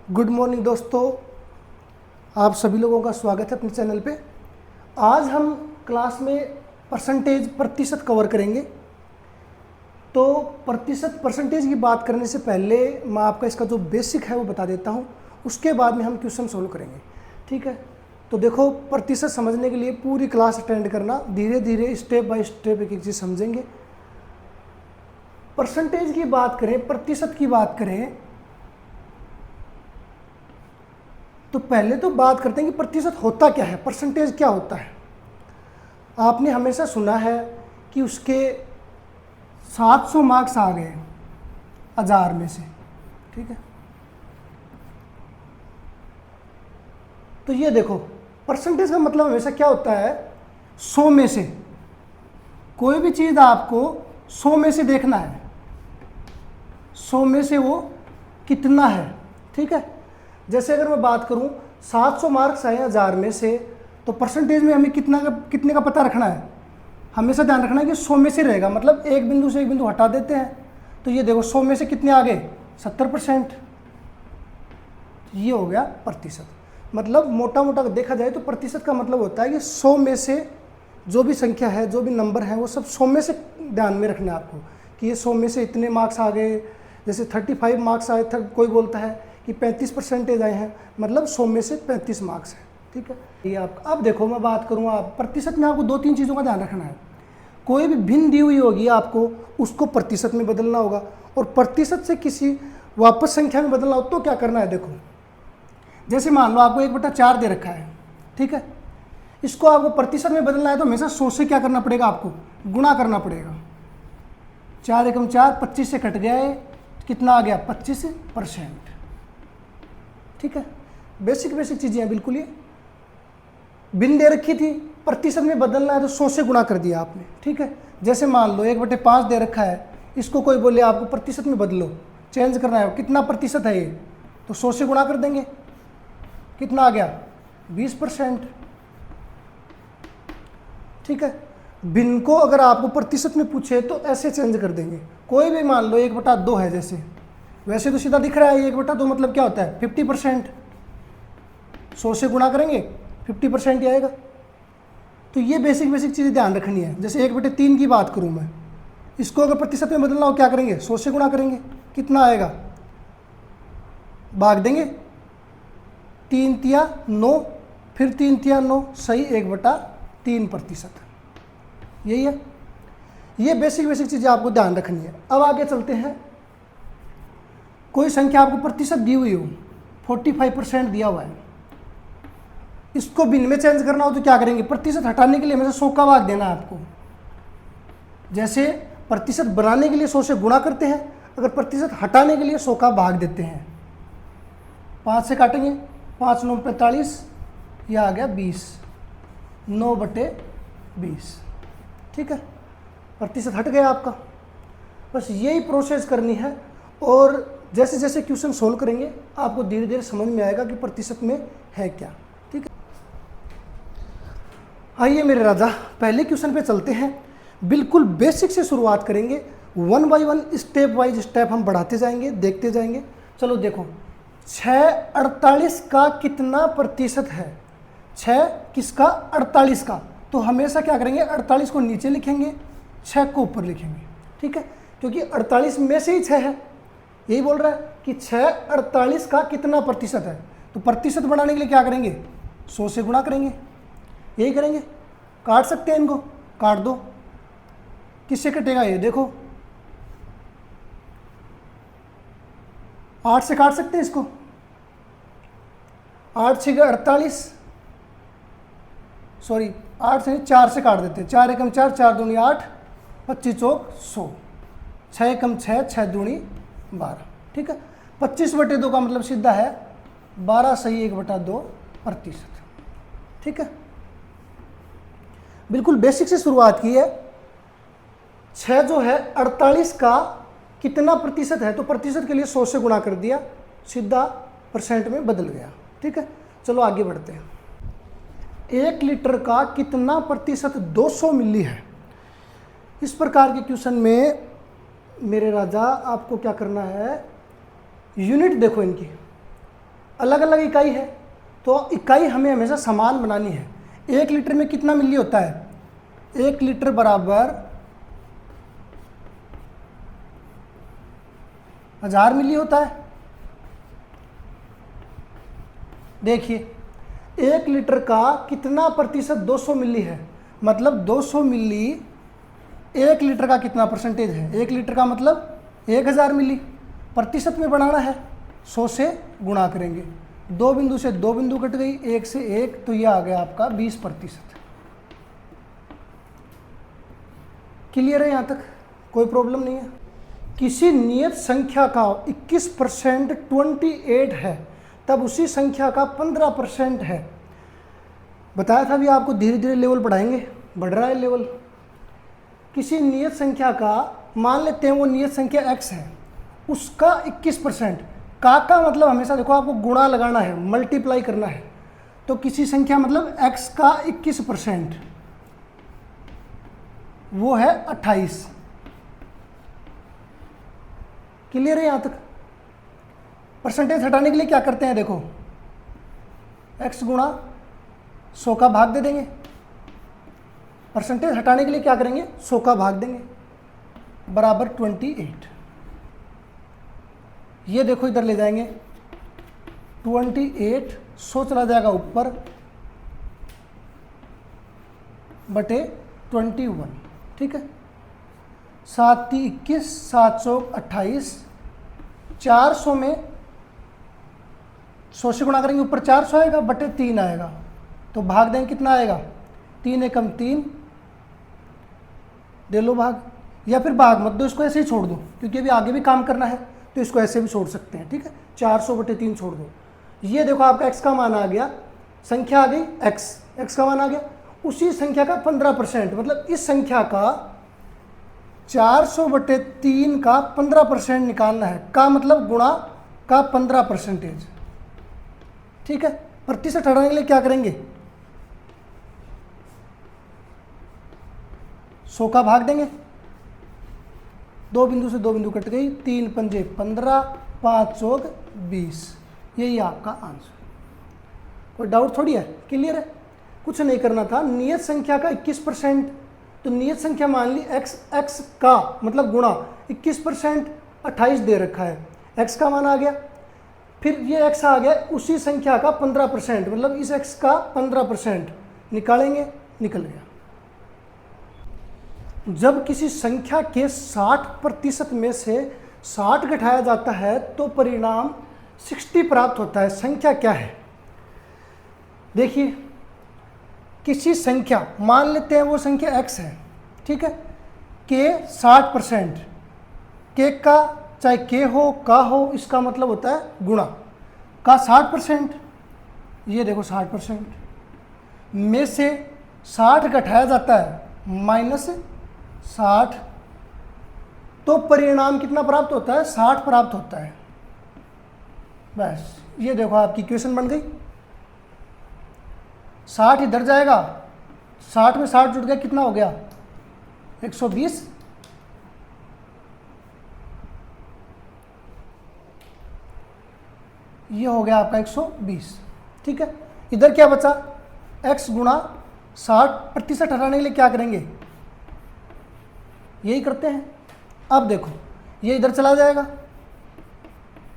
Good morning दोस्तों, आप सभी लोगों का स्वागत है अपने चैनल पे। आज हम क्लास में प्रतिशत कवर करेंगे। तो परसेंटेज की बात करने से पहले मैं आपका इसका जो बेसिक है वो बता देता हूँ, उसके बाद में हम क्वेश्चन सोल्व करेंगे। ठीक है, तो देखो, प्रतिशत समझने के लिए पूरी क्लास अटेंड करना, धीरे धीरे स्टेप बाय स्टेप एक एक चीज़ समझेंगे। परसेंटेज की बात करें, प्रतिशत की बात करें, तो पहले तो बात करते हैं कि प्रतिशत होता क्या है, परसेंटेज क्या होता है। आपने हमेशा सुना है कि उसके 700 मार्क्स आ गए 1000 में से। ठीक है, तो ये देखो, परसेंटेज का मतलब हमेशा क्या होता है, 100 में से। कोई भी चीज़ आपको 100 में से देखना है, 100 में से वो कितना है। ठीक है, जैसे अगर मैं बात करूं 700 मार्क्स आए 1000 में से, तो परसेंटेज में हमें कितने का पता रखना है। हमेशा ध्यान रखना है कि 100 में से रहेगा, मतलब एक बिंदु से एक बिंदु हटा देते हैं। तो ये देखो, 100 में से कितने आ गए, 70%। ये हो गया प्रतिशत। मतलब मोटा मोटा देखा जाए तो प्रतिशत का मतलब होता है कि 100 में से जो भी संख्या है, जो भी नंबर है, वो सब 100 में से ध्यान में रखना है आपको कि ये 100 में से इतने मार्क्स आ गए। जैसे 35 मार्क्स आए थे, कोई बोलता है कि 35% आए हैं, मतलब 100 में से 35 मार्क्स हैं। ठीक है, ये आप अब देखो, मैं बात करूँगा, आप प्रतिशत में आपको 2-3 चीज़ों का ध्यान रखना है। कोई भी भिन्न दी हुई होगी आपको, उसको प्रतिशत में बदलना होगा, और प्रतिशत से किसी वापस संख्या में बदलना हो तो क्या करना है। देखो, जैसे मान लो आपको 1/4 दे रखा है। ठीक है, इसको आपको प्रतिशत में बदलना है तो हमेशा 100 से क्या करना पड़ेगा, आपको गुणा करना पड़ेगा। 4 एकम 4, 25 से कट गया है, कितना आ गया, 25%। ठीक है, बेसिक चीज़ें हैं बिल्कुल। ये बिन दे रखी थी, प्रतिशत में बदलना है तो 100 से गुणा कर दिया आपने। ठीक है, जैसे मान लो 1/5 दे रखा है, इसको कोई बोले आपको प्रतिशत में बदलो, चेंज करना है, कितना प्रतिशत है ये, तो 100 से गुणा कर देंगे, कितना आ गया, 20%। ठीक है, भिन्न को अगर आपको प्रतिशत में पूछे तो ऐसे चेंज कर देंगे। कोई भी मान लो 1/2 है, जैसे वैसे तो सीधा दिख रहा है 1/2 मतलब क्या होता है, 50%। 100 से गुणा करेंगे 50% ही आएगा। तो ये बेसिक चीज़ें ध्यान रखनी है। जैसे 1/3 की बात करूँ मैं, इसको अगर प्रतिशत में बदलना हो क्या करेंगे, 100 से गुणा करेंगे, कितना आएगा, भाग देंगे, 3 तिया 9, फिर 3 तिया 9, सही 1/3%। यही है, ये बेसिक चीज़ें आपको ध्यान रखनी है। अब आगे चलते हैं। कोई संख्या आपको प्रतिशत दी हुई हो, 45% दिया हुआ है, इसको भिन्न में चेंज करना हो तो क्या करेंगे, प्रतिशत हटाने के लिए हमेशा 100 का भाग देना है आपको। जैसे प्रतिशत बनाने के लिए 100 से गुणा करते हैं, अगर प्रतिशत हटाने के लिए 100 का भाग देते हैं। 5 से काटेंगे, 5 9 45, यह आ गया 20, 9/20। ठीक है, प्रतिशत हट गया आपका। बस यही प्रोसेस करनी है, और जैसे जैसे क्वेश्चन सोल्व करेंगे आपको धीरे धीरे समझ में आएगा कि प्रतिशत में है क्या। ठीक है, आइए मेरे राजा, पहले क्वेश्चन पे चलते हैं। बिल्कुल बेसिक से शुरुआत करेंगे, 1 बाय 1 स्टेप वाइज स्टेप हम बढ़ाते जाएंगे, देखते जाएंगे। चलो देखो, 6/48 का कितना प्रतिशत है, 6 किसका, 48 का। तो हमेशा क्या करेंगे, 48 को नीचे लिखेंगे, 6 को ऊपर लिखेंगे। ठीक है, क्योंकि 48 में से ही 6 है, यही बोल रहा है कि 6/48 का कितना प्रतिशत है। तो प्रतिशत बढ़ाने के लिए क्या करेंगे, 100 से गुणा करेंगे, यही करेंगे। काट सकते हैं इनको, काट दो, किससे कटेगा ये, देखो 8 से काट सकते हैं इसको, 8 6 48, सॉरी 8 से 4 से काट देते हैं, 4 एकम 4, 4 दूनी 8, 25 चौक 100, 6 एकम 6, 6 दूनी 12। ठीक है, 25/2 का मतलब सीधा है 12 सही 1/2%। ठीक है, बिल्कुल बेसिक से शुरुआत की है। 6 जो है 48 का कितना प्रतिशत है, तो प्रतिशत के लिए 100 से गुणा कर दिया, सीधा परसेंट में बदल गया। ठीक है, चलो आगे बढ़ते हैं। 1 लीटर का कितना प्रतिशत 200 मिली है। इस प्रकार के क्वेश्चन में मेरे राजा आपको क्या करना है, यूनिट देखो इनकी, अलग अलग इकाई है, तो इकाई हमें हमेशा समान बनानी है। 1 लीटर में कितना मिली होता है? 1 लीटर बराबर 1000 मिली होता है। देखिए 1 लीटर का कितना प्रतिशत 200 मिली है, मतलब 200 मिली 1 लीटर का कितना परसेंटेज है? 1 लीटर का मतलब 1000 मिली। प्रतिशत में बढ़ाना है, 100 से गुणा करेंगे, 2 बिंदु से 2 बिंदु कट गई, 1 से 1, तो यह आ गया आपका 20%। क्लियर है? यहाँ तक कोई प्रॉब्लम नहीं है। किसी नियत संख्या का 21% 28 है, तब उसी संख्या का 15% है। बताया था भी आपको, धीरे धीरे लेवल बढ़ाएंगे, बढ़ रहा है लेवल। किसी नियत संख्या का, मान लेते हैं वो नियत संख्या x है, उसका 21%, का मतलब हमेशा देखो आपको गुणा लगाना है, मल्टीप्लाई करना है। तो किसी संख्या मतलब x का 21% वो है 28। क्लियर है यहाँ तक? परसेंटेज हटाने के लिए क्या करते हैं, देखो x गुणा 100 का भाग दे देंगे। परसेंटेज हटाने के लिए क्या करेंगे, 100 का भाग देंगे, बराबर 28। ये देखो इधर ले जाएंगे 28, 100 चला जाएगा ऊपर, बटे 21। ठीक है, 7 21, 7 चौक 28, 400 में 100 से गुणा करेंगे, ऊपर 400 आएगा, बटे 3 आएगा, तो भाग देंगे, कितना आएगा? 3 एकम 3, दे लो भाग। या फिर भाग मत दो, इसको ऐसे ही छोड़ दो, क्योंकि अभी आगे भी काम करना है, तो इसको ऐसे भी छोड़ सकते हैं। ठीक है, 400 बटे 3 छोड़ दो। ये देखो आपका x का मान आ गया, संख्या आ गई x का मान आ गया, उसी संख्या का 15%, मतलब इस संख्या का 400 बटे 3 का 15% निकालना है। का मतलब गुणा का 15%। ठीक है, प्रतिशत हटाने के लिए क्या करेंगे, 100 का भाग देंगे, 2 बिंदु से 2 बिंदु कट गई, 3 पंजे 15, 5 चौक 20। यही आपका आंसर। कोई डाउट थोड़ी है, क्लियर है? कुछ नहीं करना था। नियत संख्या का 21%, तो नियत संख्या मान ली x का मतलब गुणा 21%, 28 दे रखा है, x का मान आ गया, फिर ये x आ गया, उसी संख्या का 15%, मतलब इस x का 15% निकालेंगे, निकल गया। जब किसी संख्या के 60% में से 60 घटाया जाता है तो परिणाम 60 प्राप्त होता है। संख्या क्या है? देखिए किसी संख्या, मान लेते हैं वो संख्या x है, ठीक है, के 60%, के का चाहे के हो का हो, इसका मतलब होता है गुणा का 60%। ये देखो 60% में से 60 घटाया जाता है माइनस 60, तो परिणाम कितना प्राप्त होता है? 60 प्राप्त होता है। बस ये देखो आपकी इक्वेशन बन गई। 60 इधर जाएगा, 60 में 60 जुड़ गया, कितना हो गया? 120। ये हो गया आपका 120। ठीक है, इधर क्या बचा? x गुणा 60%। हटाने के लिए क्या करेंगे? यही करते हैं। अब देखो ये इधर चला जाएगा,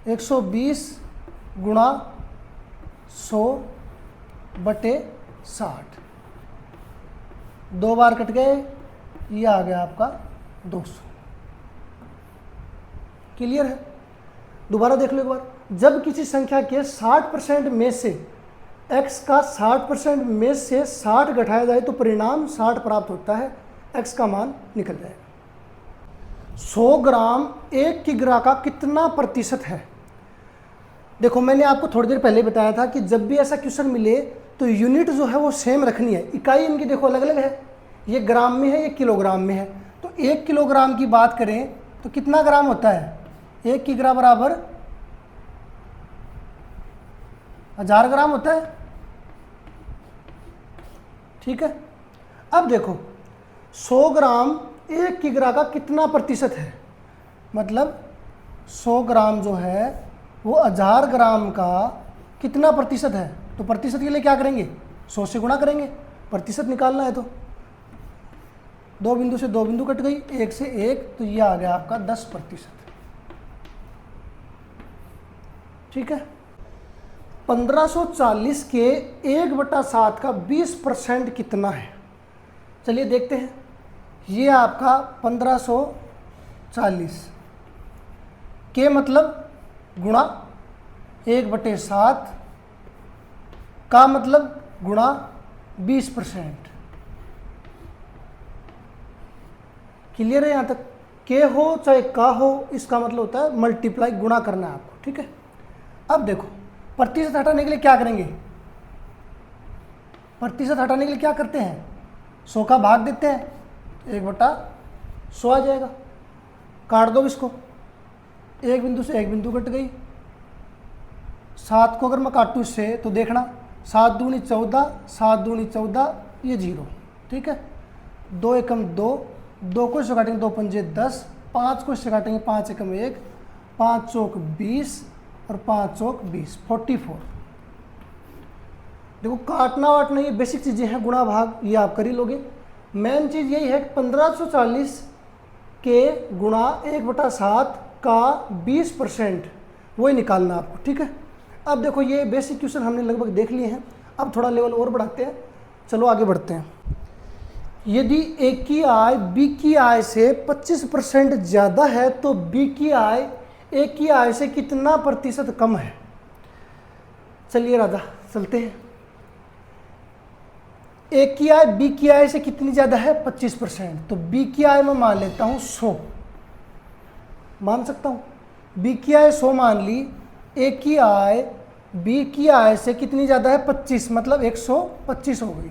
120 गुणा 100 बटे 60, 2 बार कट गए, ये आ गया आपका 200। क्लियर है? दोबारा देख लो एक बार। जब किसी संख्या के 60% में से x का 60% में से 60 घटाया जाए तो परिणाम 60 प्राप्त होता है, x का मान निकल जाएगा। 100 ग्राम 1 किग्रा का कितना प्रतिशत है? देखो मैंने आपको थोड़ी देर पहले बताया था कि जब भी ऐसा क्वेश्चन मिले तो यूनिट जो है वो सेम रखनी है। इकाई इनकी देखो अलग अलग है, ये ग्राम में है, ये किलोग्राम में है। तो 1 किलोग्राम की बात करें तो कितना ग्राम होता है? 1 किग्रा बराबर 1000 ग्राम होता है। ठीक है, अब देखो 100 ग्राम 1 किग्रा का कितना प्रतिशत है? मतलब 100 ग्राम जो है वो 1000 ग्राम का कितना प्रतिशत है, तो प्रतिशत के लिए क्या करेंगे, 100 से गुणा करेंगे, प्रतिशत निकालना है। तो 2 बिंदु से 2 बिंदु कट गई, 1 से 1, तो ये आ गया आपका 10%। ठीक है। 1540 के 1/7 का 20% कितना है, चलिए देखते हैं। ये आपका 1540 के मतलब गुणा 1/7 का मतलब गुणा 20%। क्लियर है यहाँ तक? के हो चाहे का हो, इसका मतलब होता है मल्टीप्लाई, गुणा करना है आपको। ठीक है। अब देखो प्रतिशत हटाने के लिए क्या करेंगे, प्रतिशत हटाने के लिए क्या करते हैं, 100 का भाग देते हैं, 1/100 आ जाएगा। काट दो इसको, 1 बिंदु से 1 बिंदु कट गई। 7 को अगर मैं काटूँ इससे तो देखना, 7 दूनी 14, 7 दूनी 14, ये 0। ठीक है। 2 एकम 2, 2 को इससे काटेंगे 2 पंजे 10, 5 को इससे काटेंगे 5 एकम 1, 5 चौक 20 और 5 चौक 20, 44। देखो काटना वाटना ये बेसिक चीज़ें हैं, गुणा भाग ये आप कर ही लोगे। मेन चीज़ यही है कि 1540 के गुणा 1/7 का 20% वही निकालना आपको। ठीक है। अब देखो ये बेसिक क्वेश्चन हमने लगभग देख लिए हैं, अब थोड़ा लेवल और बढ़ाते हैं। चलो आगे बढ़ते हैं। यदि ए की आय बी की आय से 25% ज़्यादा है तो बी की आय ए की आय से कितना प्रतिशत कम है। चलिए राजा चलते हैं। ए की आय बी की आय से कितनी ज़्यादा है, 25%। तो बी की आय मैं मान लेता हूँ 100, मान सकता हूँ। बी की आय 100 मान ली, ए की आय बी की आय से कितनी ज़्यादा है, 25, मतलब 125 हो गई।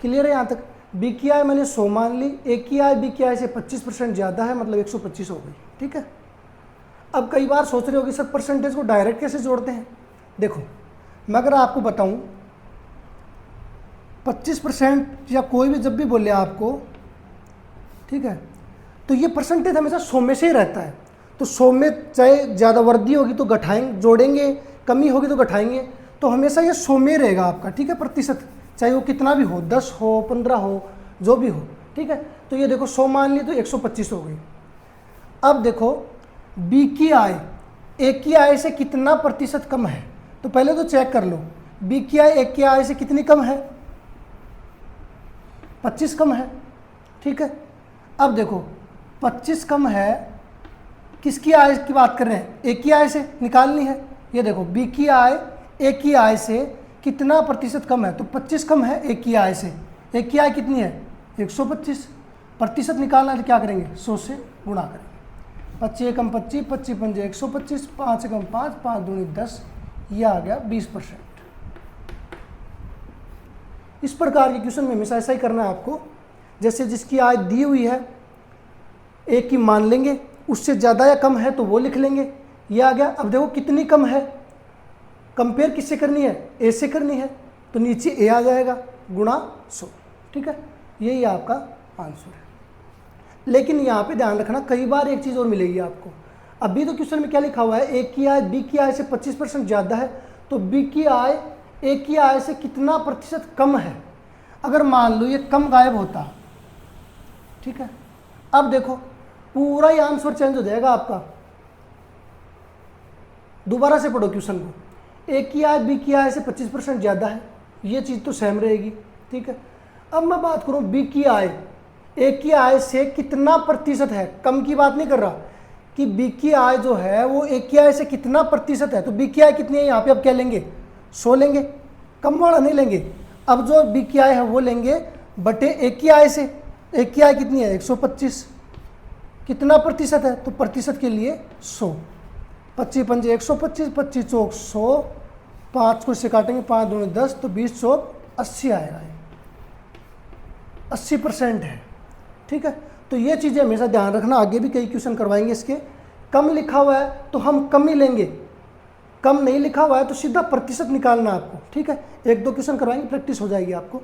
क्लियर है यहाँ तक? बी की आय मैंने 100 मान ली, ए की आय बी की आय से 25% ज़्यादा है, मतलब 125 हो गई। ठीक है। अब कई बार सोच रहे होगी सर परसेंटेज को डायरेक्ट कैसे जोड़ते हैं। देखो मैं अगर आपको बताऊं 25% या कोई भी जब भी बोले आपको, ठीक है, तो ये परसेंटेज हमेशा 100 में से ही रहता है। तो 100 में चाहे ज़्यादा वृद्धि होगी तो घटाएंगे, जोड़ेंगे, कमी होगी तो घटाएंगे, तो हमेशा ये 100 में रहेगा आपका। ठीक है। प्रतिशत चाहे वो कितना भी हो, 10 हो, 15 हो, जो भी हो। ठीक है। तो ये देखो 100 मान ली तो 125 हो गई। अब देखो बी की आय ए की आय से कितना प्रतिशत कम है, तो पहले तो चेक कर लो बी की आय ए की आय से कितनी कम है, 25 कम है। ठीक है। अब देखो 25 कम है, किसकी आय की बात कर रहे हैं, ए की आय से निकालनी है। ये देखो बी की आय ए की आय से कितना प्रतिशत कम है, तो 25 कम है ए की आय से। ए की आय कितनी है, 125। प्रतिशत निकालना है तो क्या करेंगे, 100 से गुणा करेंगे। 25 एकम 25, 25 पंजे 125, 5 एकम 5, 5 दूनी 10, यह आ गया 20%। इस प्रकार के क्वेश्चन में हमेशा ऐसा ही करना है आपको। जैसे जिसकी आय दी हुई है ए की मान लेंगे, उससे ज़्यादा या कम है तो वो लिख लेंगे, ये आ गया। अब देखो कितनी कम है, कंपेयर किससे करनी है, ए से करनी है, तो नीचे ए आ जाएगा गुणा 100। ठीक है। यही आपका आंसर है। लेकिन यहाँ पे ध्यान रखना, कई बार एक चीज़ और मिलेगी आपको। अभी तो क्वेश्चन में क्या लिखा हुआ है, ए की आय बी की आय से 25% ज़्यादा है, तो बी की आय ए की आय से कितना प्रतिशत कम है। अगर मान लो ये कम गायब होता, ठीक है, अब देखो पूरा ही आंसर चेंज हो जाएगा आपका। दोबारा से पढ़ो क्वेश्चन को। ए की आय बी की आय से 25% ज़्यादा है, ये चीज़ तो सेम रहेगी। ठीक है। अब मैं बात करूँ बी की आय ए की आय से कितना प्रतिशत है, कम की बात नहीं कर रहा, कि बी की आय जो है वो ए की आय से कितना प्रतिशत है। तो बी की आय कितनी है यहाँ पे, अब क्या लेंगे, 100 लेंगे, कम वाला नहीं लेंगे। अब जो बी की आय है वो लेंगे बटे ए की आय से। ए की आय कितनी है, 125, कितना प्रतिशत है, तो प्रतिशत के लिए 100। 25 पंजे 125, 25 चौक 100, 5 को इससे काटेंगे, 5 दूनी 10, तो 20 चौक 80 आएगा, 80% है। ठीक है। तो ये चीज़ें हमेशा ध्यान रखना, आगे भी कई क्वेश्चन करवाएंगे इसके। कम लिखा हुआ है तो हम कम ही लेंगे, कम नहीं लिखा हुआ है तो सीधा प्रतिशत निकालना आपको। ठीक है। 1-2 क्वेश्चन करवाएंगे, प्रैक्टिस हो जाएगी आपको।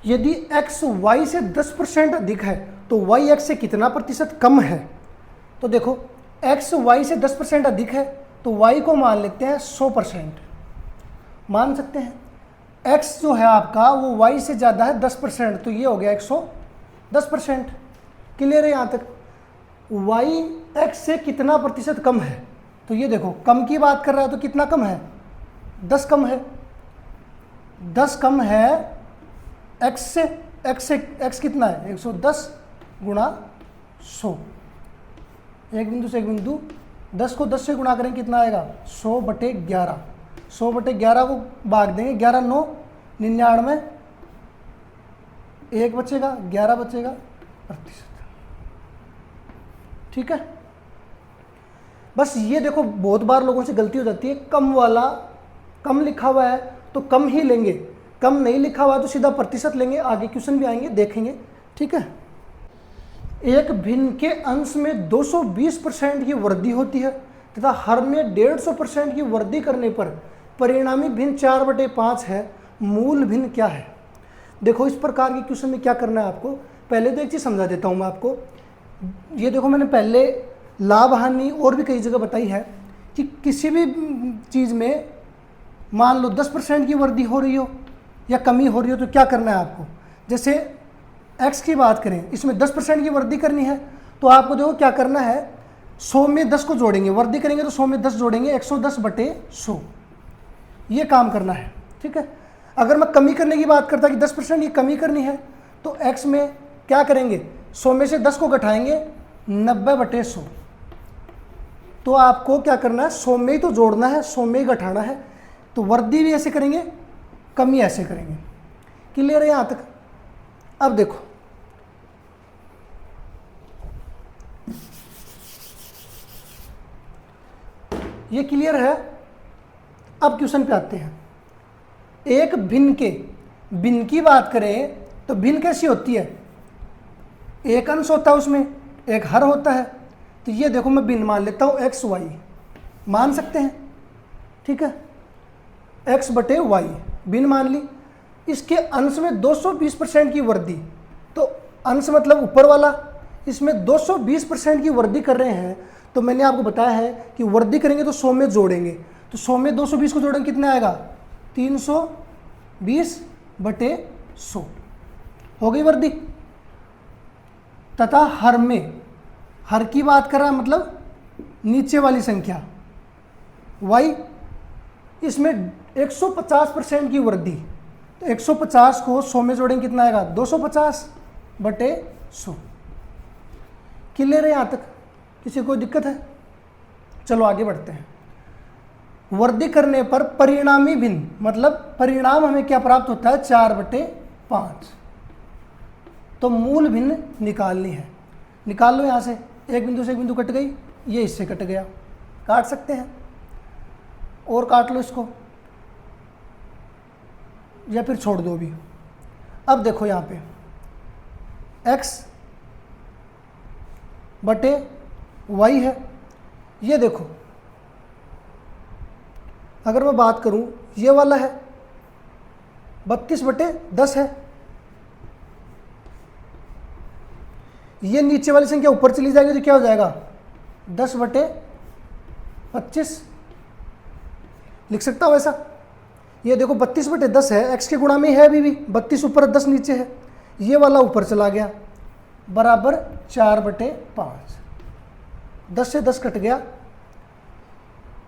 यदि x y से 10% अधिक है तो y x से कितना प्रतिशत कम है। तो देखो x y से 10% अधिक है तो y को मान लेते हैं 100%, मान सकते हैं। x जो है आपका वो y से ज़्यादा है 10%, तो ये हो गया 110%। क्लियर है यहाँ तक? y x से कितना प्रतिशत कम है, तो ये देखो कम की बात कर रहा है तो कितना कम है, 10 कम है, 10 कम है x से। x कितना है, 110 गुणा 100, एक बिंदु से एक बिंदु, 10 को 10 से गुणा करेंगे कितना आएगा, 100/11। 100/11 को भाग देंगे, 11 9 99, 1 बचेगा, 11 बचेगा प्रतिशत। ठीक है, बस ये देखो बहुत बार लोगों से गलती हो जाती है, कम वाला, कम लिखा हुआ है तो कम ही लेंगे, कम नहीं लिखा हुआ है तो सीधा प्रतिशत लेंगे। आगे क्वेश्चन भी आएंगे, देखेंगे। ठीक है, एक भिन्न के अंश में 220% की वृद्धि होती है तथा हर में 150% की वृद्धि करने पर परिणामी भिन्न 4/5 है, मूल भिन्न क्या है। देखो इस प्रकार के क्वेश्चन में क्या करना है आपको, पहले तो एक चीज़ समझा देता हूँ मैं आपको। ये देखो मैंने पहले लाभ हानि और भी कई जगह बताई है कि किसी भी चीज़ में मान लो 10% की वृद्धि हो रही हो या कमी हो रही हो तो क्या करना है आपको। जैसे x की बात करें, इसमें 10% की वृद्धि करनी है तो आपको देखो क्या करना है, 100 में 10 को जोड़ेंगे, वृद्धि करेंगे तो 100 में 10 जोड़ेंगे, 110/100, ये काम करना है। ठीक है, अगर मैं कमी करने की बात करता कि 10% की कमी करनी है तो x में क्या करेंगे, 100 में से 10 को घटाएंगे, 90/100। तो आपको क्या करना है, 100 में ही तो जोड़ना है, 100 में ही घटाना है। तो वृद्धि भी ऐसे करेंगे, कमी ऐसे करेंगे। क्लियर है यहाँ तक? अब देखो ये क्लियर है। अब क्वेश्चन पे आते हैं। एक भिन्न के, भिन्न की बात करें तो भिन्न कैसी होती है, एक अंश होता है उसमें एक हर होता है। तो ये देखो मैं भिन्न मान लेता हूँ x y, मान सकते हैं। ठीक है, x/y भिन्न मान ली। इसके अंश में 220% की वृद्धि, तो अंश मतलब ऊपर वाला, इसमें 220% की वृद्धि कर रहे हैं। तो मैंने आपको बताया है कि वृद्धि करेंगे तो 100 में जोड़ेंगे, तो 100 में 220 को जोड़ेंगे कितना आएगा, 320/100 हो गई वृद्धि। तथा हर में, हर की बात कर रहा है मतलब नीचे वाली संख्या y, इसमें 150% की वृद्धि, तो 150 को 100 में जोड़ेंगे कितना आएगा, 250/100। क्लियर है यहाँ तक? किसी को कोई दिक्कत है? चलो आगे बढ़ते हैं। वृद्धि करने पर परिणामी भिन्न, मतलब परिणाम हमें क्या प्राप्त होता है, 4/5। तो मूल भिन्न निकालनी है। निकाल लो यहाँ से, एक बिंदु से एक बिंदु कट गई, ये इससे कट गया, काट सकते हैं और काट लो इसको या फिर छोड़ दो भी। अब देखो यहाँ पे x/y है। ये देखो अगर मैं बात करूं, ये वाला है 32/10 है, ये नीचे वाली संख्या ऊपर चली जाएगी तो क्या हो जाएगा, 10/25 लिख सकता हूँ ऐसा। ये देखो 32/10 है, x के गुणा में है अभी भी, 32 ऊपर 10 नीचे है, ये वाला ऊपर चला गया, बराबर 4/5। 10 से 10 कट गया।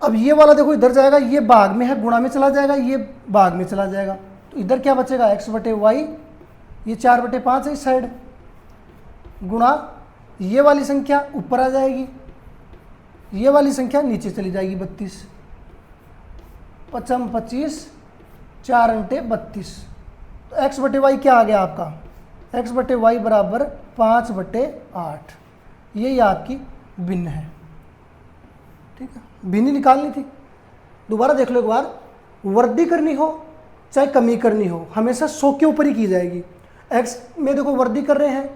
अब ये वाला देखो इधर जाएगा, ये भाग में है, गुणा में चला जाएगा, ये भाग में चला जाएगा, तो इधर क्या बचेगा, x/y, ये 4/5 है इस साइड, गुणा ये वाली संख्या ऊपर आ जाएगी, ये वाली संख्या नीचे चली जाएगी, 32, 5 25, 4 × 32। तो x/y क्या आ गया आपका, x/y बराबर 5/8। यही आपकी भिन्न है। ठीक है, भिन्न निकालनी थी। दोबारा देख लो एक बार, वृद्धि करनी हो चाहे कमी करनी हो, हमेशा 100 के ऊपर ही की जाएगी। x में देखो वृद्धि कर रहे हैं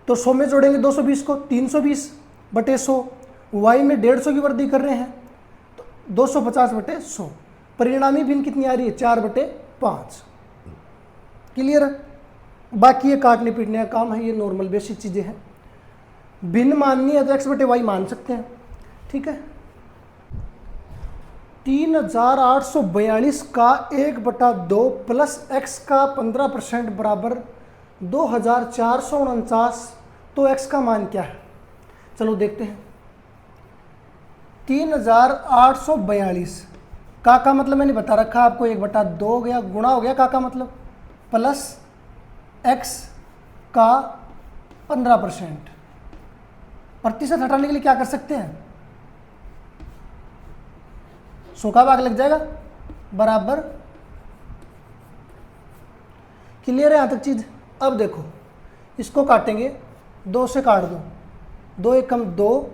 तो 100 में जोड़ेंगे 220 को, 320/100। y में 150 की वृद्धि कर रहे हैं तो 250/100। परिणामी भिन्न कितनी आ रही है, 4/5। क्लियर है? बाकी ये काटने पीटने का काम है, ये नॉर्मल बेसिक चीज़ें हैं। भिन्न माननी है तो x/y मान सकते हैं। ठीक है, 3842 का 1/2 प्लस x का 15% बराबर 2449। तो x का मान क्या है, चलो देखते हैं। 3842 का मतलब मैंने बता रखा आपको, 1/2 हो गया, गुणा हो गया का मतलब प्लस x का 15%। प्रतिशत हटाने के लिए क्या कर सकते हैं, 100 का भाग लग जाएगा, बराबर। क्लियर है यहाँ तक चीज। अब देखो इसको काटेंगे, 2 से काट दो, 2 एकम 2,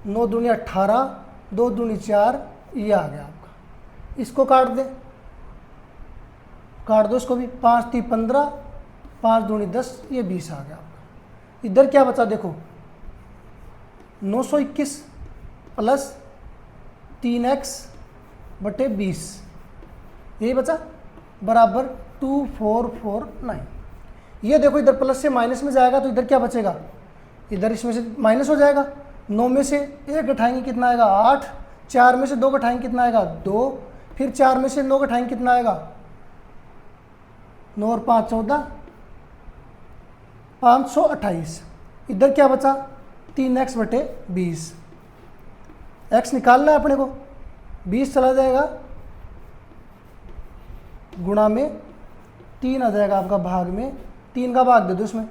9 दूनी 18, 2 दूनी 4, ये आ गया आपका। इसको काट दे, काट दो इसको भी, 5 × 3 = 15, 5 दूनी 10, ये 20 आ गया आपका। इधर क्या बचा देखो, 921 प्लस 3x/20, यही बचा, बराबर 2449। ये देखो इधर प्लस से माइनस में जाएगा तो इधर क्या बचेगा, इधर इसमें से माइनस हो जाएगा। 9 में से 1 घटाएंगे कितना आएगा 8, 4 में से 2 घटाएंगे कितना आएगा 2, फिर 4 में से 9 घटाएंगे कितना आएगा 9 और 5 14, 528। इधर क्या बचा 3x/20, x निकालना है अपने को, 20 चला जाएगा, गुणा में 3 आ जाएगा आपका भाग में, 3 का भाग दे दो इसमें,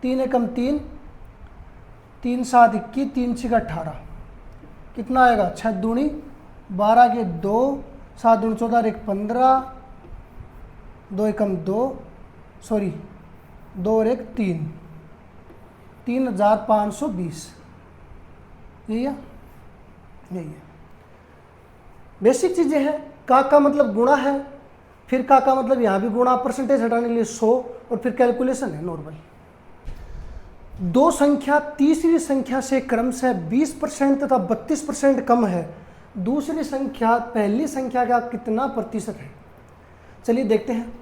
3 एकम 3, 3 7 21, 3 6 18, कितना आएगा 6 दूनी 12 के 2, 7 दूनी 14 और 1 15, 2 एकम 2, सॉरी 2 और 1 3, 3520। यही है, यही है। बेसिक चीज़ें हैं। का मतलब गुणा है, फिर का मतलब यहाँ भी गुणा, परसेंटेज हटाने के लिए 100, और फिर कैलकुलेशन है नॉर्मल। दो संख्या तीसरी संख्या से क्रमशः 20% तथा 32% कम है, दूसरी संख्या पहली संख्या का कितना प्रतिशत है। चलिए देखते हैं।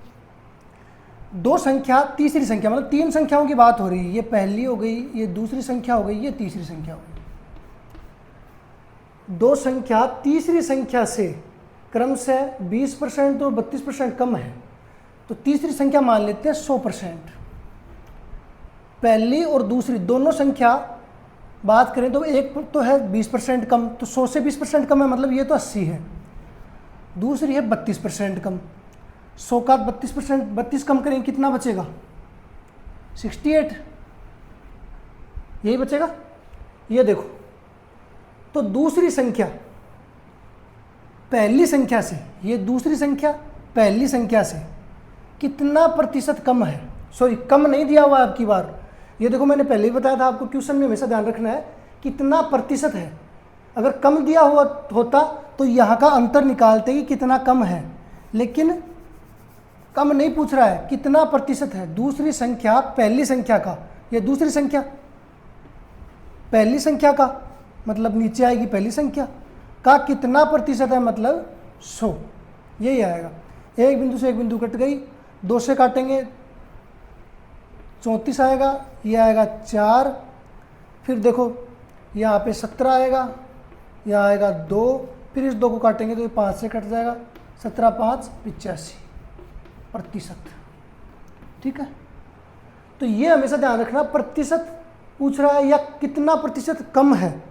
दो संख्या तीसरी संख्या मतलब 3 संख्याओं की बात हो रही है, ये पहली हो गई, ये दूसरी संख्या हो गई, ये तीसरी संख्या हो गई। दो संख्या तीसरी संख्या से क्रमशः 20% और 32% कम है, तो तीसरी संख्या मान लेते हैं 100%। पहली और दूसरी दोनों संख्या बात करें तो एक तो है 20% कम, तो 100 से 20% कम है, मतलब ये तो 80 है। दूसरी है 32% कम, 100 का 32 कम करेंगे कितना बचेगा 68, यही बचेगा। ये देखो, तो दूसरी संख्या पहली संख्या से, ये दूसरी संख्या पहली संख्या से कितना प्रतिशत कम है, सॉरी कम नहीं दिया हुआ आपकी बार, ये देखो मैंने पहले ही बताया था आपको, क्वेश्चन में हमेशा ध्यान रखना है कितना प्रतिशत है। अगर कम दिया हुआ होता तो यहाँ का अंतर निकालते कि कितना कम है, लेकिन कम नहीं पूछ रहा है, कितना प्रतिशत है। दूसरी संख्या पहली संख्या का, ये दूसरी संख्या पहली संख्या का मतलब नीचे आएगी पहली संख्या का कितना प्रतिशत है, मतलब 100, यही आएगा। एक बिंदु से एक बिंदु कट गई, 2 से काटेंगे 34 आएगा, ये आएगा 4, फिर देखो यहाँ पे 17 आएगा, यहाँ आएगा 2, फिर इस 2 को काटेंगे तो ये 5 से कट जाएगा, 17 5 85%। ठीक है, तो ये हमेशा ध्यान रखना, प्रतिशत पूछ रहा है या कितना प्रतिशत कम है,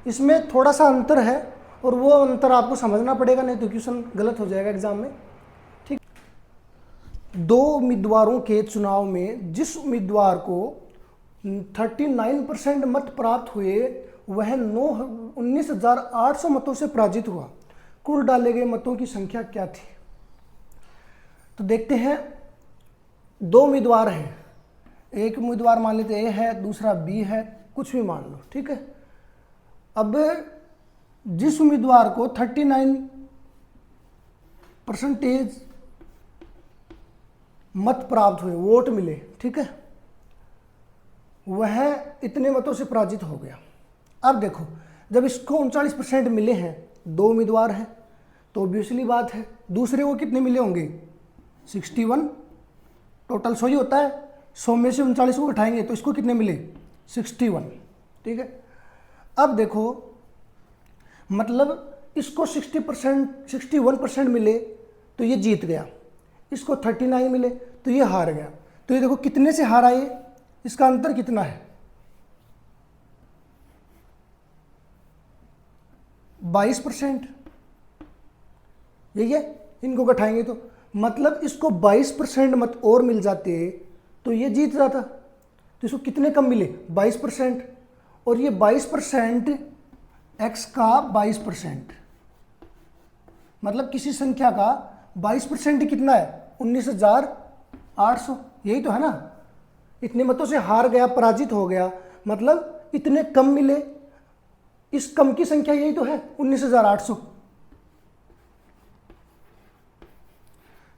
इसमें थोड़ा सा अंतर है और वो अंतर आपको समझना पड़ेगा, नहीं तो क्वेश्चन गलत हो जाएगा एग्जाम में। ठीक, दो उम्मीदवारों के चुनाव में जिस उम्मीदवार को 39% मत प्राप्त हुए वह 19,800 मतों से पराजित हुआ। कुल डाले गए मतों की संख्या क्या थी। तो देखते हैं, दो उम्मीदवार हैं, एक उम्मीदवार मान लेते ए है, दूसरा बी है, कुछ भी मान लो। ठीक है, अब जिस उम्मीदवार को 39% मत प्राप्त हुए, वोट मिले, ठीक है, वह इतने मतों से पराजित हो गया। अब देखो, जब इसको 39% मिले हैं, दो उम्मीदवार हैं, तो ऑब्वियसली बात है दूसरे को कितने मिले होंगे 61, टोटल 100 ही होता है, 100 में से 39 को उठाएंगे तो इसको कितने मिले 61। ठीक है, अब देखो मतलब इसको 60%, 61% मिले तो ये जीत गया, इसको 39 मिले तो ये हार गया। तो ये देखो कितने से हारा ये, इसका अंतर कितना है, 22%। यही है, इनको घटाएंगे तो मतलब इसको 22% मत और मिल जाते तो ये जीत जाता। तो इसको कितने कम मिले, 22%, और ये 22% x का 22%, मतलब किसी संख्या का 22% कितना है, 19,800। यही तो है ना, इतने मतों से हार गया, पराजित हो गया, मतलब इतने कम मिले, इस कम की संख्या यही तो है, 19,800।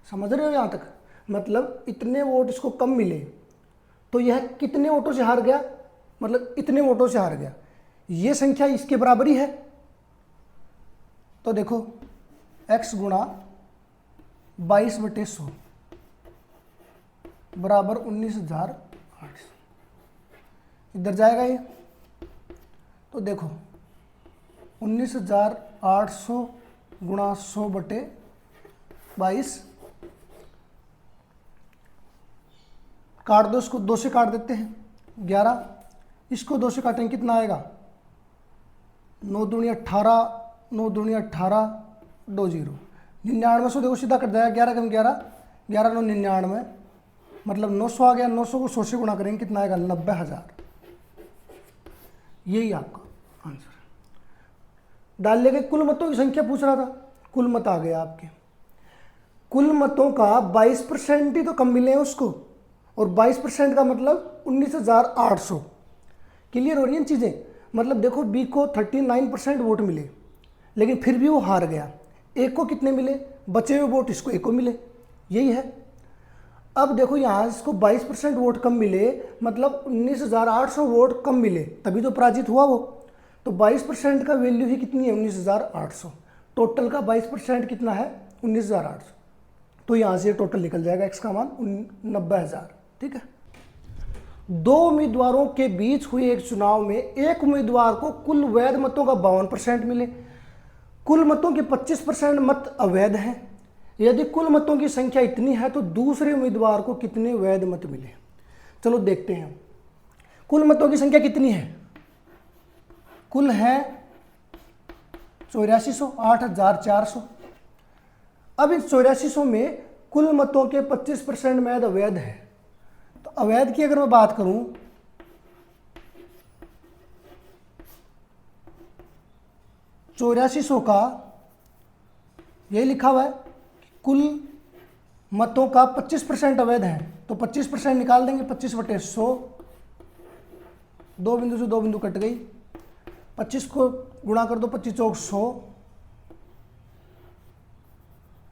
समझ रहे हो यहां तक, मतलब इतने वोट इसको कम मिले तो यह कितने वोटों से हार गया, मतलब इतने वोटों से हार गया। ये संख्या इसके बराबर ही है, तो देखो x गुणा 22/100 बराबर 19,800, इधर जाएगा ये, तो देखो 19,800 गुणा 100/22, काट दो, इसको 2 से काट देते हैं, 11, इसको 2 से काटेंगे कितना आएगा, 9 दूनी 18, 9 दूनी 18, 2 0, 99 से देखो सीधा कट जाएगा, 11 कम 11, 11 9 99, मतलब 900 आ गया। 900 को 100 से गुणा करेंगे कितना आएगा, 90,000। यही आपका आंसर है। डाल लेंगे, कुल मतों की संख्या पूछ रहा था, कुल मत आ गया आपके, कुल मतों का 22% ही तो कम मिले हैं उसको, और 22% का मतलब 19,800। क्लियर हो रही हैं चीज़ें, मतलब देखो बी को 39% वोट मिले लेकिन फिर भी वो हार गया, एक को कितने मिले, बचे हुए वोट इसको एक को मिले, यही है। अब देखो यहाँ इसको 22% वोट कम मिले, मतलब 19,800 वोट कम मिले, तभी तो पराजित हुआ वो। तो 22% का वैल्यू ही कितनी है, 19,800। टोटल का 22% कितना है, 19,800। तो यहाँ से टोटल निकल जाएगा x का मान 90,000। ठीक है। दो उम्मीदवारों के बीच हुए एक चुनाव में एक उम्मीदवार को कुल वैध मतों का 52% मिले, कुल मतों के 25% मत अवैध हैं। यदि कुल मतों की संख्या इतनी है तो दूसरे उम्मीदवार को कितने वैध मत मिले। चलो देखते हैं, कुल मतों की संख्या कितनी है, कुल है 8400, 8,400। अब इस 8400 में कुल मतों के 25% वैध अवैध है, तो अवैध की अगर मैं बात करूं, चौरासी सौ का यही लिखा हुआ है, कुल मतों का 25% अवैध है, तो 25% निकाल देंगे, 25/100, 2 बिंदु से 2 बिंदु कट गई, 25 को गुणा कर दो, 25 चौक 100,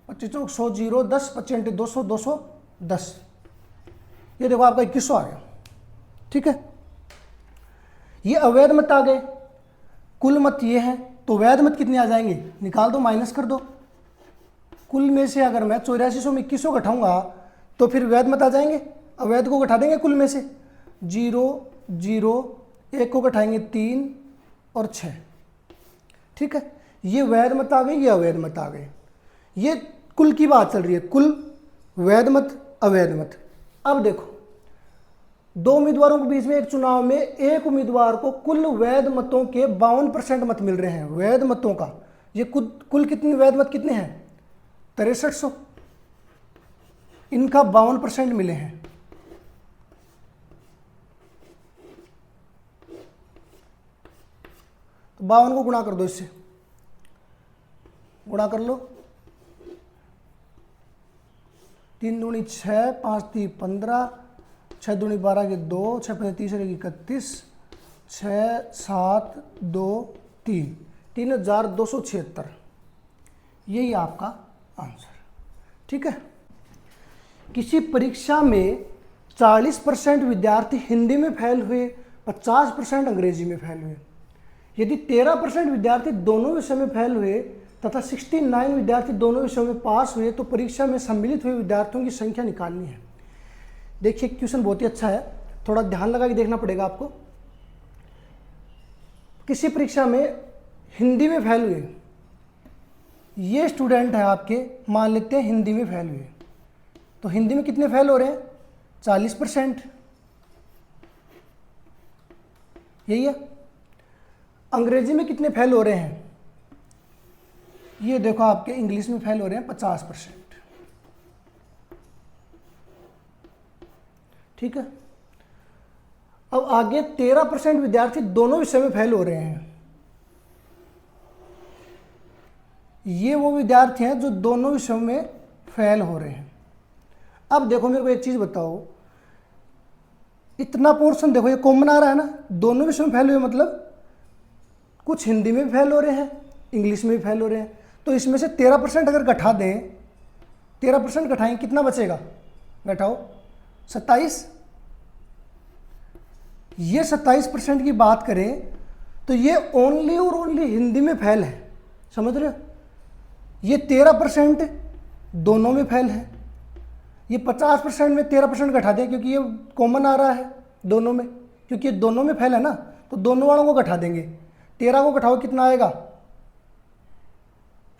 25 चौक 100 0, 10, 25 × 200, 210। ये देखो आपका 2100 आ गया। ठीक है, ये अवैध मत आ गए, कुल मत ये है, तो वैध मत कितने आ जाएंगे, निकाल दो, माइनस कर दो। कुल में से अगर मैं 8400 में 2100 घटाऊंगा तो फिर वैध मत आ जाएंगे, अवैध को घटा देंगे कुल में से, 0 0, 1 को घटाएंगे 3 और 6। ठीक है, ये वैध मत आ गए, ये अवैध मत आ गए। ये कुल की बात चल रही है, कुल, वैध मत, अवैध मत। अब देखो, दो उम्मीदवारों के बीच में एक चुनाव में एक उम्मीदवार को कुल वैध मतों के 52% मत मिल रहे हैं, वैध मतों का। ये कुल कितने वैध मत कितने हैं, 6300, इनका 52% मिले हैं। तो 52 को गुणा कर दो, इससे गुणा कर लो, 3 दूनी 6, 5 3 15, 6 दूनी 12 के 2, 6 5 30 31, 6 7 2 3, 3276। यही आपका आंसर। ठीक है, किसी परीक्षा में 40% विद्यार्थी हिंदी में फेल हुए, 50% अंग्रेजी में फेल हुए। यदि 13% विद्यार्थी दोनों विषय में फेल हुए तथा 69 विद्यार्थी दोनों विषयों में पास हुए तो परीक्षा में सम्मिलित हुए विद्यार्थियों की संख्या निकालनी है। देखिए क्वेश्चन बहुत ही अच्छा है, थोड़ा ध्यान लगा के देखना पड़ेगा आपको। किसी परीक्षा में हिंदी में फेल हुए ये स्टूडेंट है आपके, मान लेते हैं हिंदी में फेल हुए, तो हिंदी में कितने फेल हो रहे हैं? 40%, यही है। अंग्रेजी में कितने फेल हो रहे हैं? ये देखो आपके इंग्लिश में फेल हो रहे हैं 50%, ठीक है। अब आगे 13% विद्यार्थी दोनों विषय में फेल हो रहे हैं। ये वो विद्यार्थी हैं जो दोनों विषयों में फेल हो रहे हैं। अब देखो मेरे को एक चीज बताओ, इतना पोर्शन देखो ये कॉमन आ रहा है ना, दोनों विषयों में फेल हुए, मतलब कुछ हिंदी में भी फेल हो रहे हैं, इंग्लिश में भी फेल हो रहे हैं। तो इसमें से 13% अगर घटा दें, 13% घटाएं, कितना बचेगा? घटाओ 27। ये 27% की बात करें तो ये ओनली और ओनली हिंदी में फेल है, समझ रहे हो? ये 13% दोनों में फेल है। ये 50% में 13% घटा दें, क्योंकि ये कॉमन आ रहा है दोनों में, क्योंकि ये दोनों में फेल है ना, तो दोनों वालों को घटा देंगे। 13 को घटाओ कितना आएगा?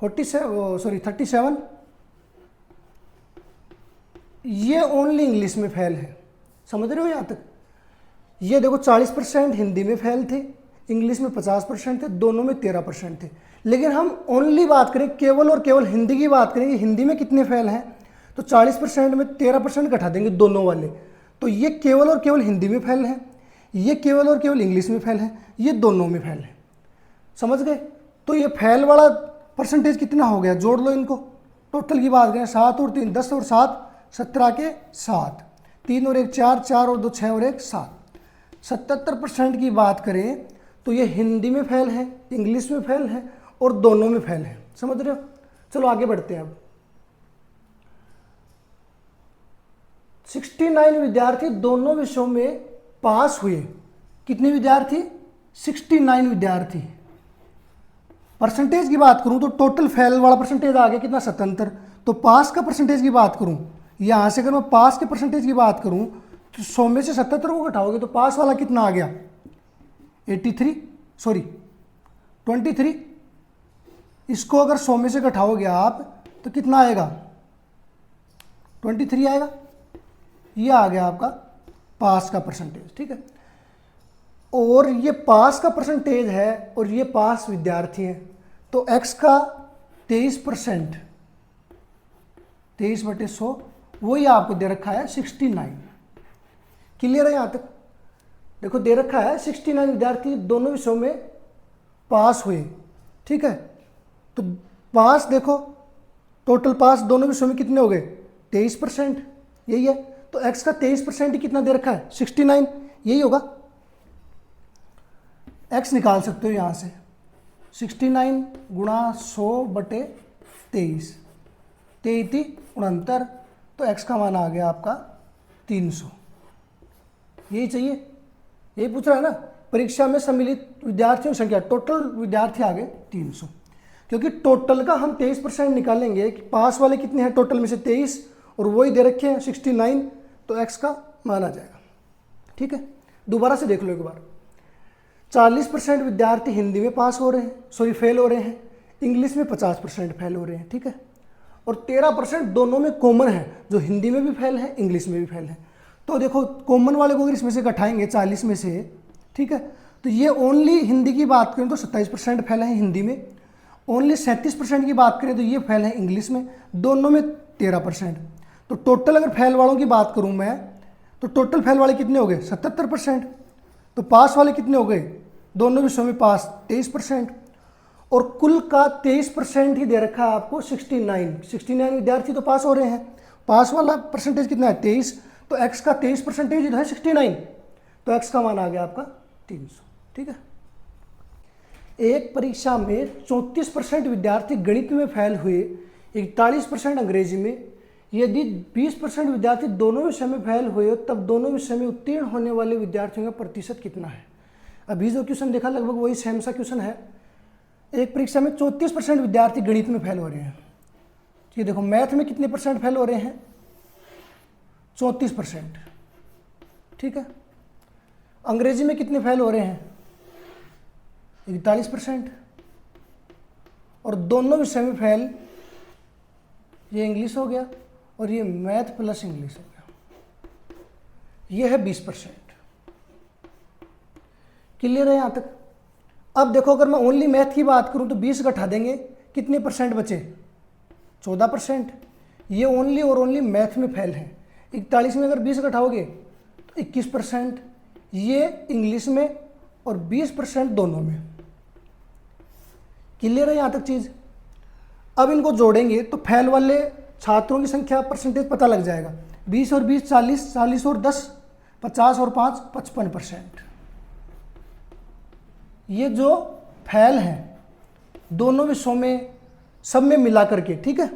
37। ये ओनली इंग्लिश में फेल है, समझ रहे हो यहाँ तक? ये देखो 40% हिंदी में फेल थे, इंग्लिश में 50% थे, दोनों में 13% थे। लेकिन हम ओनली बात करें, केवल और केवल हिंदी की बात करें, हिंदी में कितने फेल हैं, तो 40% में 13% घटा देंगे दोनों वाले, तो ये केवल और केवल हिंदी में फेल है, ये केवल और केवल इंग्लिश में फेल है, ये दोनों में फेल है, समझ गए? तो ये फेल वाला परसेंटेज कितना हो गया? जोड़ लो इनको, टोटल की बात करें 7 और 3 10 और 7 17 के 7, 3 और 1 4, 4 और 2 6 और 1 7, 77% की बात करें तो ये हिंदी में फेल है, इंग्लिश में फेल है और दोनों में फेल है, समझ रहे हो? चलो आगे बढ़ते हैं। अब 69 विद्यार्थी दोनों विषयों में पास हुए। कितने विद्यार्थी? 69 विद्यार्थी। परसेंटेज की बात करूं तो टोटल फेल वाला परसेंटेज आ गया कितना? 77। तो पास का परसेंटेज की बात करूं, यहां से अगर मैं पास के परसेंटेज की बात करूं तो 100 में से 77 को घटाओगे तो पास वाला कितना आ गया? 23। इसको अगर 100 में से घटाओगे आप तो कितना आएगा? 23 आएगा। ये आ गया आपका पास का परसेंटेज, ठीक है। और ये पास का परसेंटेज है और ये पास विद्यार्थी हैं, तो x का 23%, 23/100, वही आपको दे रखा है 69। क्लियर है यहाँ तक? देखो दे रखा है 69 विद्यार्थी दोनों विषयों में पास हुए, ठीक है। तो पास देखो, टोटल पास दोनों विषयों में कितने हो गए? 23%, यही है। तो x का 23% कितना दे रखा है? 69, यही होगा। x निकाल सकते हो यहाँ से, 69 गुणा 100/23, 33 तो x का मान आ गया आपका 300। यही चाहिए, यही पूछ रहा है ना। परीक्षा में सम्मिलित विद्यार्थियों की संख्या, टोटल विद्यार्थी आ गए 300, क्योंकि टोटल का हम 23% निकालेंगे कि पास वाले कितने हैं टोटल में से 23, और वही दे रखे हैं 69, तो x का मान आ जाएगा, ठीक है। दोबारा से देख लो एक बार। 40% विद्यार्थी हिंदी में पास हो रहे हैं, फेल हो रहे हैं, इंग्लिश में 50% फेल हो रहे हैं, ठीक है। और 13% दोनों में कॉमन है, जो हिंदी में भी फेल है, इंग्लिश में भी फेल है। तो देखो कॉमन वाले को अगर इसमें से घटाएंगे 40 में से, ठीक है, तो ये ओनली हिंदी की बात करें तो 27% फेल है हिंदी में, ओनली 37% की बात करें तो ये फेल है इंग्लिश में, दोनों में 13%। तो टोटल अगर फेल वालों की बात करूं मैं, तो टोटल फेल वाले कितने हो गए? 77%। तो पास वाले कितने हो गए? दोनों विषयों में पास 23%, और कुल का 23% ही दे रखा है आपको 69 विद्यार्थी तो पास हो रहे हैं। पास वाला परसेंटेज कितना है? 23, तो x का 23% ही तो है 69, तो x का मान आ गया आपका 300, ठीक है। एक परीक्षा में 34% विद्यार्थी गणित में फेल हुए, 41% अंग्रेजी में। यदि 20% विद्यार्थी दोनों विषय में फेल हुए तब दोनों विषय में उत्तीर्ण होने वाले विद्यार्थियों का प्रतिशत कितना है? अभी जो क्वेश्चन देखा लगभग वही सेम सा क्वेश्चन है। एक परीक्षा में 34% विद्यार्थी गणित में फेल हो रहे हैं, ये देखो मैथ में कितने परसेंट फेल हो रहे हैं? 34%, ठीक है। अंग्रेजी में कितने फेल हो रहे हैं? 41%, और दोनों विषय में फेल, ये इंग्लिश हो गया और ये मैथ प्लस इंग्लिश हो गया, ये है 20%। क्लियर है यहाँ तक? अब देखो अगर मैं ओनली मैथ की बात करूँ तो 20 घटा देंगे, कितने परसेंट बचे? 14%। ये ओनली और ओनली मैथ में फेल है। 41 में अगर 20 घटाओगे तो 21%, ये इंग्लिश में और 20% दोनों में। क्लियर है यहाँ तक चीज़? अब इनको जोड़ेंगे तो फेल वाले छात्रों की संख्या परसेंटेज पता लग जाएगा। 20 और 20 40, 40 और 10 50 और 5 55%। ये जो फेल हैं दोनों विषयों में, सब में मिला करके, ठीक है।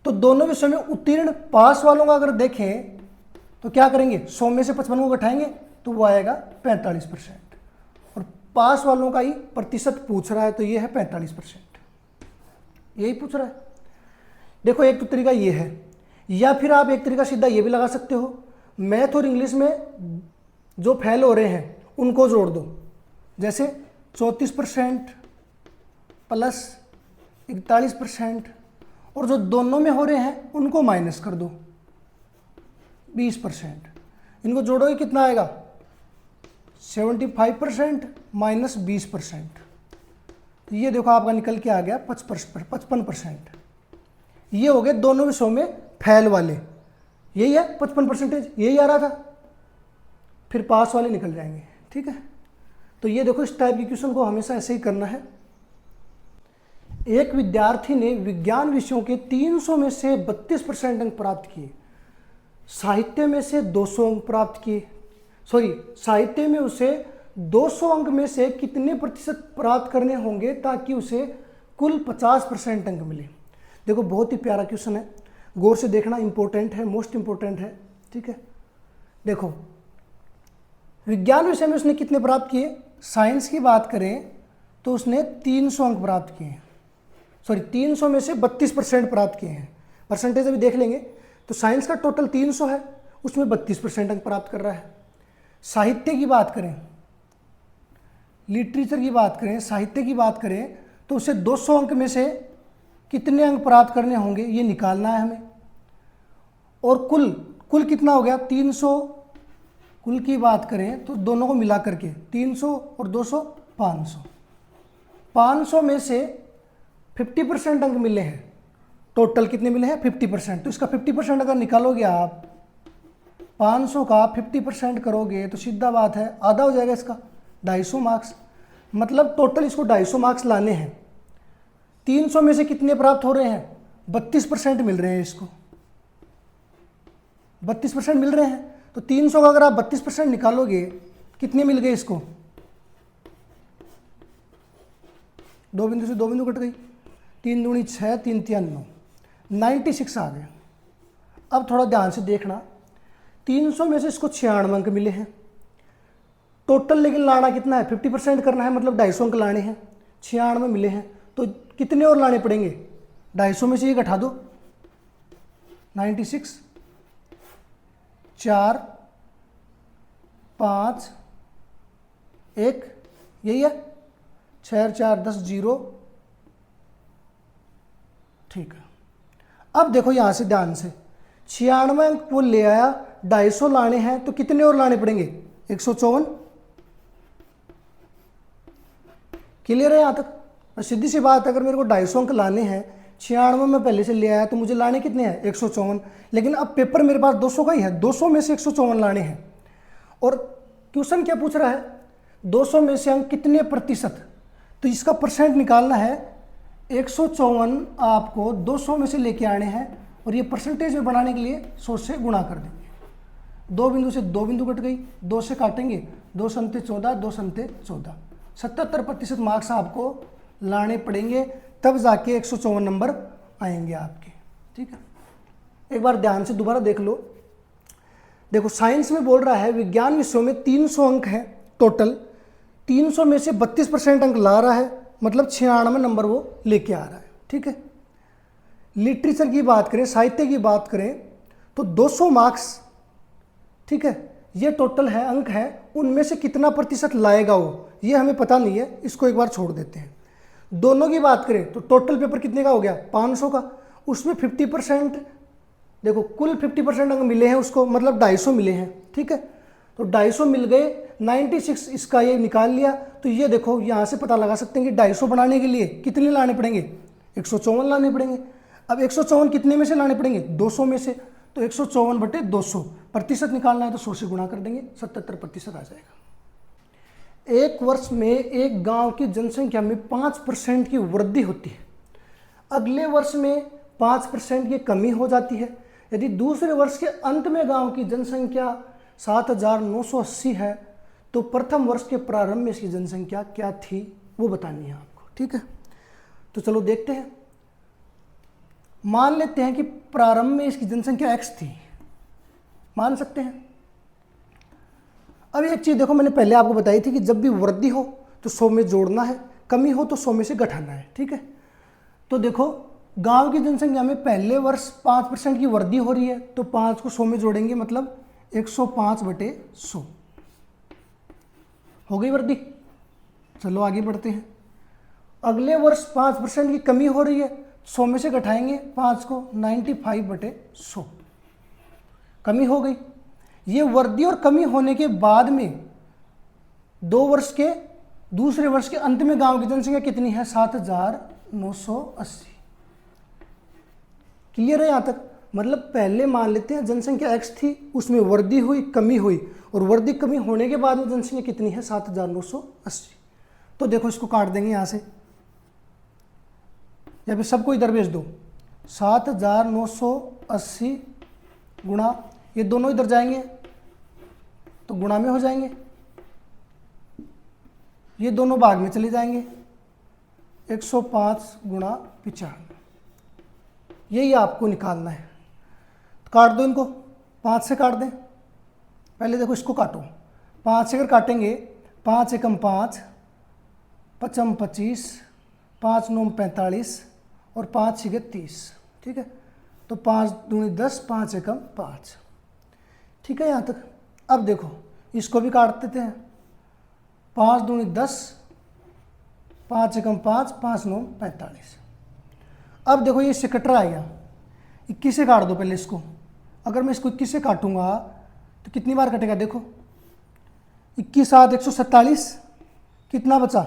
तो दोनों विषयों में उत्तीर्ण पास वालों का अगर देखें तो क्या करेंगे, 100 में से 55 को घटाएंगे तो वो आएगा 45%। और पास वालों का ही प्रतिशत पूछ रहा है तो ये है 45%, यही पूछ रहा है। देखो एक तो तरीका ये है, या फिर आप एक तरीका सीधा ये भी लगा सकते हो, मैथ और इंग्लिश में जो फेल हो रहे हैं उनको जोड़ दो। जैसे 34% प्लस 41%, और जो दोनों में हो रहे हैं उनको माइनस कर दो 20%। इनको जोड़ोगे कितना आएगा? 75% माइनस 20%। ये देखो आपका निकल के आ गया 55%। ये हो गए दोनों विषयों में फेल वाले, यही है 55%, यही आ रहा था। फिर पास वाले निकल जाएंगे, ठीक है। तो ये देखो इस टाइप की क्वेश्चन को हमेशा ऐसे ही करना है। एक विद्यार्थी ने विज्ञान विषयों के 300 में से 32% अंक प्राप्त किए, साहित्य में से 200 अंक प्राप्त किए, साहित्य में उसे 200 अंक में से कितने प्रतिशत प्राप्त करने होंगे ताकि उसे कुल 50% अंक मिले। देखो बहुत ही प्यारा क्वेश्चन है, गौर से देखना, इंपॉर्टेंट है, मोस्ट इंपॉर्टेंट है, ठीक है। देखो विज्ञान विषय में उसने कितने प्राप्त किए, साइंस की बात करें तो उसने 300 अंक प्राप्त किए हैं, 300 में से 32% प्राप्त किए हैं। परसेंटेज अभी देख लेंगे। तो साइंस का टोटल 300 है, उसमें 32% अंक प्राप्त कर रहा है। साहित्य की बात करें, लिटरेचर की बात करें, साहित्य की बात करें तो उसे 200 अंक में से कितने अंक प्राप्त करने होंगे ये निकालना है हमें। और कुल कितना हो गया 300, कुल की बात करें तो दोनों को मिला करके 300 और 200 500, 500 में से 50% अंक मिले हैं। टोटल कितने मिले हैं 50%। तो इसका 50% अगर निकालोगे आप, 500 का 50% करोगे तो सीधा बात है आधा हो जाएगा इसका, 250 मार्क्स। मतलब टोटल इसको 250 मार्क्स लाने हैं। 300 में से कितने प्राप्त हो रहे हैं, 32% मिल रहे हैं इसको, 32% मिल रहे हैं। तो 300 का अगर आप 32% निकालोगे कितने मिल गए इसको, 2 बिंदु से 2 बिंदु कट गई, 3 दूनी 6, 3 तिया 9, 96 आ गए। अब थोड़ा ध्यान से देखना, 300 में से इसको 96 अंक मिले हैं टोटल, लेकिन लाना कितना है 50% करना है, मतलब 250 अंक लाने हैं। 96 मिले हैं तो कितने और लाने पड़ेंगे, 250 में से ये घटा दो, 96, 4 5 1, यही है 6 4 10 0, ठीक है। अब देखो यहां से ध्यान से, 96 अंक वो ले आया, 250 लाने हैं तो कितने और लाने पड़ेंगे, 154। क्लियर है यहां तक? और सीधी सी बात, अगर मेरे को 250 अंक लाने हैं, 96 में पहले से ले आया तो मुझे लाने कितने हैं 154, लेकिन अब पेपर मेरे पास 200 का ही है, 200 में से 154 लाने हैं। और क्वेश्चन क्या पूछ रहा है, 200 में से अंक कितने प्रतिशत, तो इसका परसेंट निकालना है। 154 आपको 200 में से लेके आने हैं और ये परसेंटेज में बढ़ाने के लिए 100 से गुणा कर देंगे। 2 बिंदु से 2 बिंदु कट गई, 2 से काटेंगे, 2 संते 14, 2 संते 14, 77% मार्क्स आपको लाने पड़ेंगे, तब जाके 154 नंबर आएंगे आपके, ठीक है। एक बार ध्यान से दोबारा देख लो। देखो साइंस में बोल रहा है विज्ञान विषयों में 300 अंक है टोटल, 300 में से 32% अंक ला रहा है, मतलब 96 नंबर वो लेके आ रहा है, ठीक है। लिटरेचर की बात करें, साहित्य की बात करें तो 200 मार्क्स, ठीक है, ये टोटल है अंक है, उनमें से कितना प्रतिशत लाएगा वो, ये हमें पता नहीं है, इसको एक बार छोड़ देते हैं। दोनों की बात करें तो टोटल पेपर कितने का हो गया 500 का, उसमें 50% देखो, कुल 50% अंक मिले हैं उसको, मतलब 250 मिले हैं, ठीक है। तो 250 मिल गए, 96 इसका ये निकाल लिया। तो ये देखो यहाँ से पता लगा सकते हैं कि 250 बनाने के लिए कितने लाने पड़ेंगे, 154 लाने पड़ेंगे। अब 154 कितने में से लाने पड़ेंगे, 200 में से। तो 154/200 प्रतिशत निकालना है तो 100 से गुणा कर देंगे, 77% आ जाएगा। एक वर्ष में एक गांव की जनसंख्या में 5% की वृद्धि होती है, अगले वर्ष में 5% की कमी हो जाती है। यदि दूसरे वर्ष के अंत में गांव की जनसंख्या 7,980 है तो प्रथम वर्ष के प्रारंभ में इसकी जनसंख्या क्या थी वो बतानी है आपको, ठीक है। तो चलो देखते हैं। मान लेते हैं कि प्रारंभ में इसकी जनसंख्या x थी, मान सकते हैं। अब एक चीज देखो, मैंने पहले आपको बताई थी कि जब भी वृद्धि हो तो 100 में जोड़ना है, कमी हो तो 100 में से घटाना है, ठीक है। तो देखो गांव की जनसंख्या में पहले वर्ष 5% की वृद्धि हो रही है, तो 5 को 100 में जोड़ेंगे, मतलब 105/100 हो गई वृद्धि। चलो आगे बढ़ते हैं। अगले वर्ष 5% की कमी हो रही है, 100 में से घटाएंगे 5 को, 95/100 कमी हो गई। ये वृद्धि और कमी होने के बाद में 2 वर्ष के दूसरे वर्ष के अंत में गांव की जनसंख्या कितनी है, 7,980। क्लियर है यहाँ तक। मतलब पहले मान लेते हैं जनसंख्या x थी, उसमें वृद्धि हुई, कमी हुई, और वृद्धि कमी होने के बाद में जनसंख्या कितनी है, 7,980। तो देखो इसको काट देंगे यहाँ से, या फिर सबको इधर भेज दो। 7,980 गुणा, ये दोनों इधर जाएंगे तो गुणा में हो जाएंगे, ये दोनों भाग में चले जाएंगे, 105 गुणा 95, यही आपको निकालना है। तो काट दो इनको, 5 से काट दें। पहले देखो इसको काटो, 5 से अगर काटेंगे, 5 एकम 5, 5 25, 5 9 45 और 5 6 30, ठीक है। तो 5 दूनी 10, 5 एकम 5, ठीक है यहाँ तक। अब देखो इसको भी काट देते हैं, 5 दूनी 10, 5 एकम 5, 5 9 45। अब देखो ये इससे कट रहा है गया, 21 से काट दो पहले इसको। अगर मैं इसको 21 से काटूंगा तो कितनी बार कटेगा, देखो 21 7 147, कितना बचा,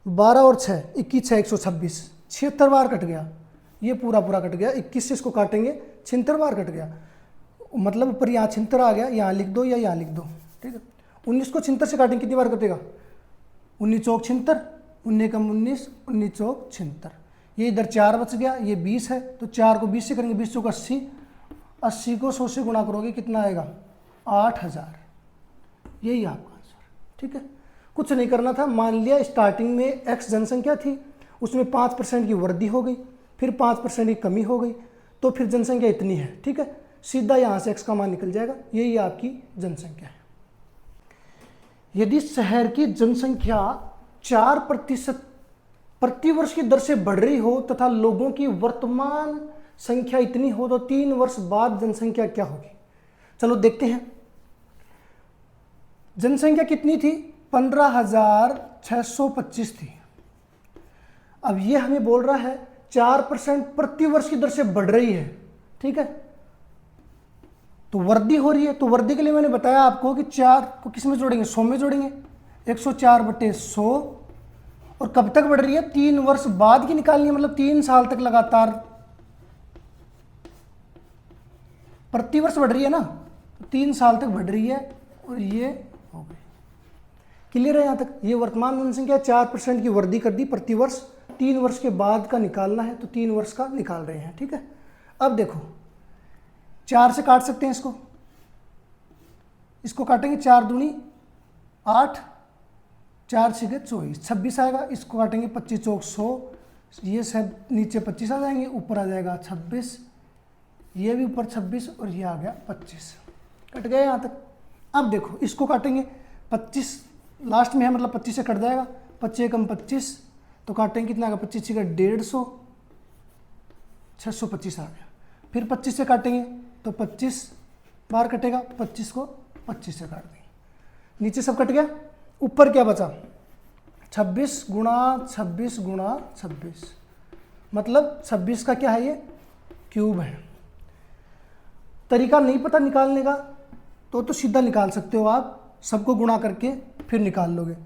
12 और 6, 21 6 126, 76 बार कट गया। ये पूरा कट गया। 21 से इसको काटेंगे, 76 बार कट गया। मतलब ऊपर यहाँ 76 आ गया, यहाँ लिख दो या यहाँ लिख दो, ठीक है। 19 को 76 से काटेंगे, कितनी बार कटेगा, 19 चौक 76, 19 कम 19, 19 चौक 76। ये इधर 4 बच गया, ये 20 है, तो 4 को 20 से करेंगे, 20 चौक 80, 80 को 100 से गुणा करोगे कितना आएगा, 8000। यही आपका आंसर, ठीक है। कुछ नहीं करना था। मान लिया स्टार्टिंग में x जनसंख्या थी, उसमें 5% की वृद्धि हो गई, फिर 5% की कमी हो गई, तो फिर जनसंख्या इतनी है, ठीक है। सीधा यहाँ से x का मान निकल जाएगा, यही आपकी जनसंख्या है। यदि शहर की जनसंख्या 4% प्रतिवर्ष की दर से बढ़ रही हो तथा लोगों की वर्तमान संख्या इतनी हो तो 3 वर्ष बाद जनसंख्या क्या होगी। चलो देखते हैं। जनसंख्या कितनी थी, 15,625 थी। अब ये हमें बोल रहा है 4% प्रतिवर्ष की दर से बढ़ रही है, ठीक है। तो वृद्धि हो रही है, तो वृद्धि के लिए मैंने बताया आपको कि 4 को किस में जोड़ेंगे, 100 में जोड़ेंगे, 104/100। और कब तक बढ़ रही है, 3 वर्ष बाद की निकालनी है, मतलब 3 साल तक लगातार प्रतिवर्ष बढ़ रही है ना, तो 3 साल तक बढ़ रही है। और ये हो गई, क्लियर है यहाँ तक। ये वर्तमान जनसंख्या 4% की वृद्धि कर दी प्रतिवर्ष, 3 वर्ष के बाद का निकालना है, तो 3 वर्ष का निकाल रहे हैं, ठीक है। अब देखो 4 से काट सकते हैं इसको काटेंगे, 4 दूनी 8, 4 6 24, 26 आएगा। इसको काटेंगे, 25 चौक 100, ये सब नीचे 25 आ जाएंगे, ऊपर आ जाएगा 26, ये भी ऊपर 26 और ये आ गया 25, कट गया यहाँ तक। अब देखो इसको काटेंगे, 25 लास्ट में है, मतलब 25 से कट जाएगा, 25 कम 25, तो काटेंगे कितना आएगा, 25 का 150, 625 आ गया। फिर 25 से काटेंगे तो 25 बार कटेगा, 25 को 25 से काट देंगे, नीचे सब कट गया, ऊपर क्या बचा 26 गुणा 26 गुणा 26, मतलब 26 का क्या है, ये क्यूब है। तरीका नहीं पता निकालने का तो सीधा निकाल सकते हो आप, सबको गुणा करके फिर निकाल लोगे,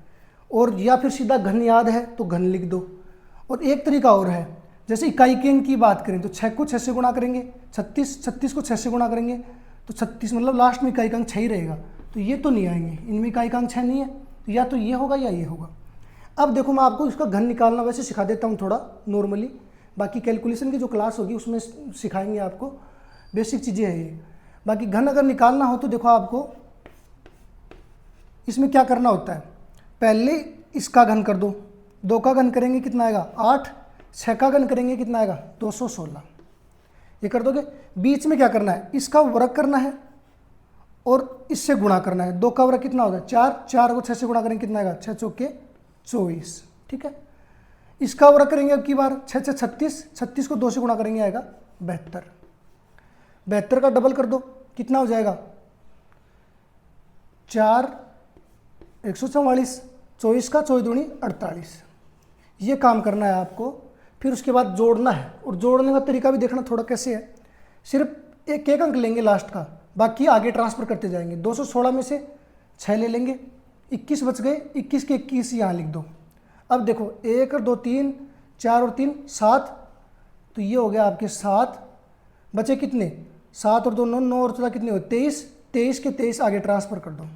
और या फिर सीधा घन याद है तो घन लिख दो। और एक तरीका और है, जैसे इकाई के अंक की बात करें तो 6 को 6 से गुणा करेंगे, 36 को 6 से गुणा करेंगे तो 36, मतलब लास्ट में इकाई का अंक 6 ही रहेगा, तो ये तो नहीं आएंगे, इनमें इकाई का अंक 6 नहीं है, तो या तो ये होगा या ये होगा। अब देखो मैं आपको इसका घन निकालना वैसे सिखा देता हूँ थोड़ा नॉर्मली, बाकी कैलकुलेशन की जो क्लास होगी उसमें सिखाएंगे आपको, बेसिक चीज़ें हैं ये। बाकी घन अगर निकालना हो तो देखो आपको इसमें क्या करना होता है, पहले इसका घन कर दो, 2 का घन करेंगे कितना आएगा 8, 6 का घन करेंगे कितना आएगा 216, ये कर दोगे। बीच में क्या करना है, इसका वर्ग करना है और इससे गुणा करना है, 2 का वर्ग कितना होता है 4, 4 को 6 से गुणा करेंगे कितना आएगा 6 चौके 24, ठीक है। इसका वर्ग करेंगे अब की बार 6 6 36, 36 को 2 से गुणा करेंगे आएगा 72, 72 का डबल कर दो कितना हो जाएगा 4 144, 24 का 24 दूनी 48, ये काम करना है आपको। फिर उसके बाद जोड़ना है, और जोड़ने का तरीका भी देखना थोड़ा कैसे है, सिर्फ एक अंक लेंगे लास्ट का, बाकी आगे ट्रांसफर करते जाएंगे। 216 में से 6 ले लेंगे, 21 बच गए, 21 के 21 यहाँ लिख दो। अब देखो 1 और 2 3, 4 और 3 7, तो ये हो गया आपके 7, बचे कितने 7 और 2 9, 9 और 14 कितने हो 23, 23 के 23 आगे ट्रांसफ़र कर दो।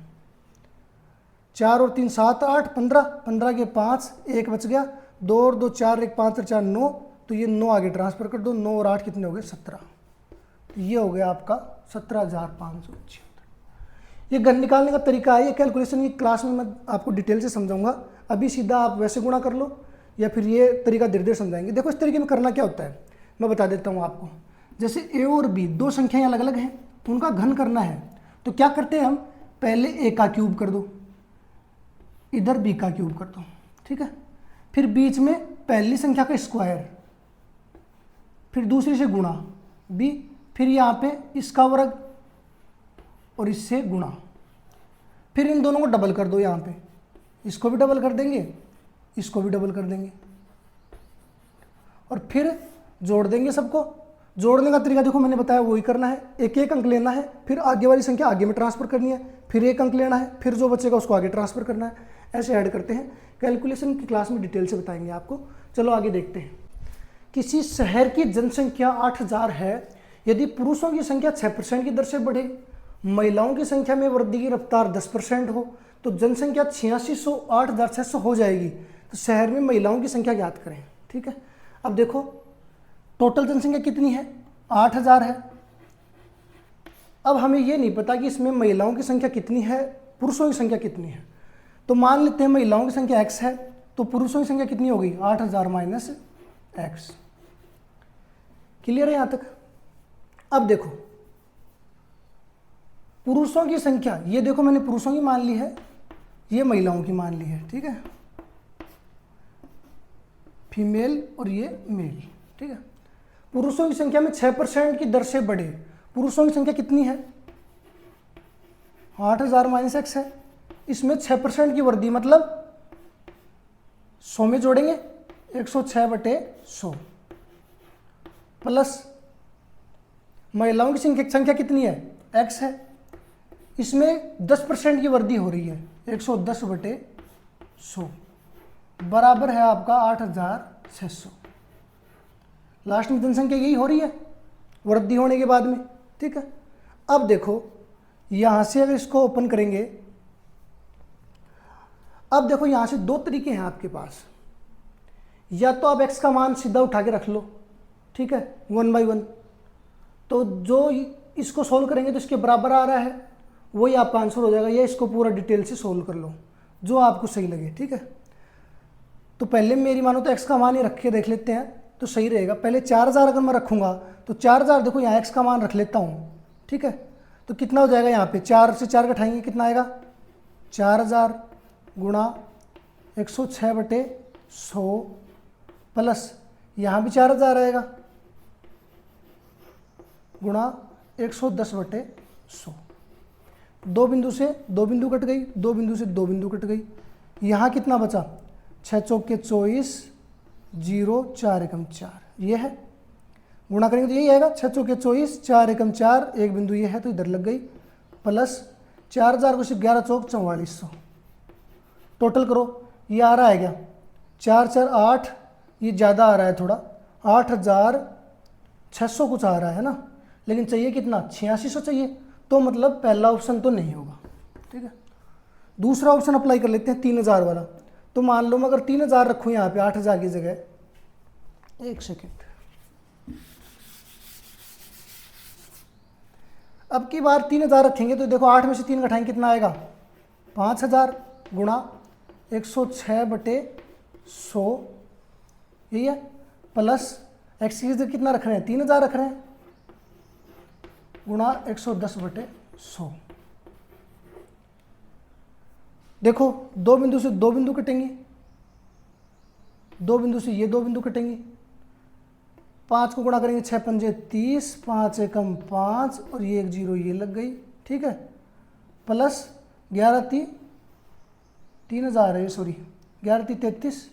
4 और 3 7 8 15, 15 के 5, 1 बच गया, 2 और 2 4, 1 5 और 4 9, तो ये 9 आगे ट्रांसफ़र कर दो, 9 और 8 कितने हो गए 17, तो ये हो गया आपका 17,576। ये घन निकालने का तरीका है, ये कैलकुलेशन की क्लास में मैं आपको डिटेल से समझाऊंगा, अभी सीधा आप वैसे गुणा कर लो या फिर ये तरीका धीरे धीरे समझाएंगे। देखो इस तरीके में करना क्या होता है मैं बता देता हूँ आपको। जैसे ए और बी दो संख्याएं अलग अलग हैं, तो उनका घन करना है, तो क्या करते हैं हम, पहले ए का क्यूब कर दो, इधर बी का क्यूब कर दो, ठीक है। फिर बीच में पहली संख्या का स्क्वायर, फिर दूसरी से गुणा बी, फिर यहाँ पे इसका वर्ग और इससे गुणा, फिर इन दोनों को डबल कर दो, यहाँ पे इसको भी डबल कर देंगे, इसको भी डबल कर देंगे, और फिर जोड़ देंगे सबको। जोड़ने का तरीका देखो मैंने बताया वही करना है, एक एक अंक लेना है, फिर आगे वाली संख्या आगे में ट्रांसफर करनी है, फिर एक अंक लेना है, फिर जो बचेगा उसको आगे ट्रांसफर करना है, ऐसे ऐड करते हैं। कैलकुलेशन की क्लास में डिटेल से बताएंगे आपको। चलो आगे देखते हैं। किसी शहर की जनसंख्या 8000 है, यदि पुरुषों की संख्या 6% की दर से बढ़े, महिलाओं की संख्या में वृद्धि की रफ्तार 10% हो, तो जनसंख्या 8600 8600 हो जाएगी। तो शहर में महिलाओं की संख्या ज्ञात करें, ठीक है। अब देखो टोटल जनसंख्या कितनी है 8000 है। अब हमें ये नहीं पता कि इसमें महिलाओं की संख्या कितनी है, पुरुषों की संख्या कितनी है, तो मान लेते हैं महिलाओं की संख्या x है, तो पुरुषों की संख्या कितनी होगी 8000 माइनस x। क्लियर है यहाँ तक। अब देखो पुरुषों की संख्या, ये देखो मैंने पुरुषों की मान ली है, ये महिलाओं की मान ली है, ठीक है, फीमेल और ये मेल, ठीक है। पुरुषों की संख्या में 6% की दर से बढ़े, पुरुषों की संख्या कितनी है 8000 माइनस x है, इसमें 6% की वृद्धि मतलब 100 में जोड़ेंगे 106/100 प्लस महिलाओं की संख्या कितनी है x है, इसमें 10% की वृद्धि हो रही है 110/100 बराबर है आपका 8600। लास्ट में जनसंख्या यही हो रही है वृद्धि होने के बाद में, ठीक है। अब देखो यहाँ से अगर इसको ओपन करेंगे, अब देखो यहाँ से दो तरीके हैं आपके पास, या तो आप x का मान सीधा उठा के रख लो, ठीक है 1 बाई 1, तो जो इसको सोल्व करेंगे तो इसके बराबर आ रहा है वही आपका आंसर हो जाएगा, या इसको पूरा डिटेल से सोल्व कर लो जो आपको सही लगे, ठीक है। तो पहले मेरी मानो तो x का मान ही रख के देख लेते हैं तो सही रहेगा। पहले 4000 अगर मैं रखूँगा तो 4000 देखो यहाँ x का मान रख लेता हूँ, ठीक है, तो कितना हो जाएगा यहाँ पे 4 से 4 घटाएंगे कितना आएगा 4000 गुणा 106/100 प्लस यहाँ भी 4000 आएगा गुणा 110/100। दो बिंदु से दो बिंदु कट गई, दो बिंदु से दो बिंदु कट गई, यहाँ कितना बचा 6 चौके 24, 0 4 एकम 4, ये है। गुणा करेंगे तो यही आएगा, 6 चौके 24, 4 एकम 4, एक बिंदु ये है तो इधर लग गई, प्लस 4000 को 11 चौक 4400, टोटल करो, ये आ रहा है क्या 4 4 8, ये ज़्यादा आ रहा है थोड़ा, 8600 कुछ आ रहा है ना, लेकिन चाहिए कितना 8600 चाहिए, तो मतलब पहला ऑप्शन तो नहीं होगा। ठीक है, दूसरा ऑप्शन अप्लाई कर लेते हैं 3000 वाला। तो मान लो मैं अगर 3000 रखूँ यहाँ पे 8000 की जगह, एक सेकेंड, अब की बार 3000 रखेंगे तो देखो 8 में से 3 घटाएंगे कितना आएगा 5000 गुणा 106/100, यही है, प्लस एक्स की जगह कितना रख रहे हैं 3000 रख रहे हैं, गुणा 110/100। देखो दो बिंदु से दो बिंदु कटेंगे, दो बिंदु से ये दो बिंदु कटेंगे, 5 को गुणा करेंगे 6 पंजे 30, 5 एकम 5 और ये 1 0 ये लग गई। ठीक है, प्लस 11 3000 है, सॉरी 11 33,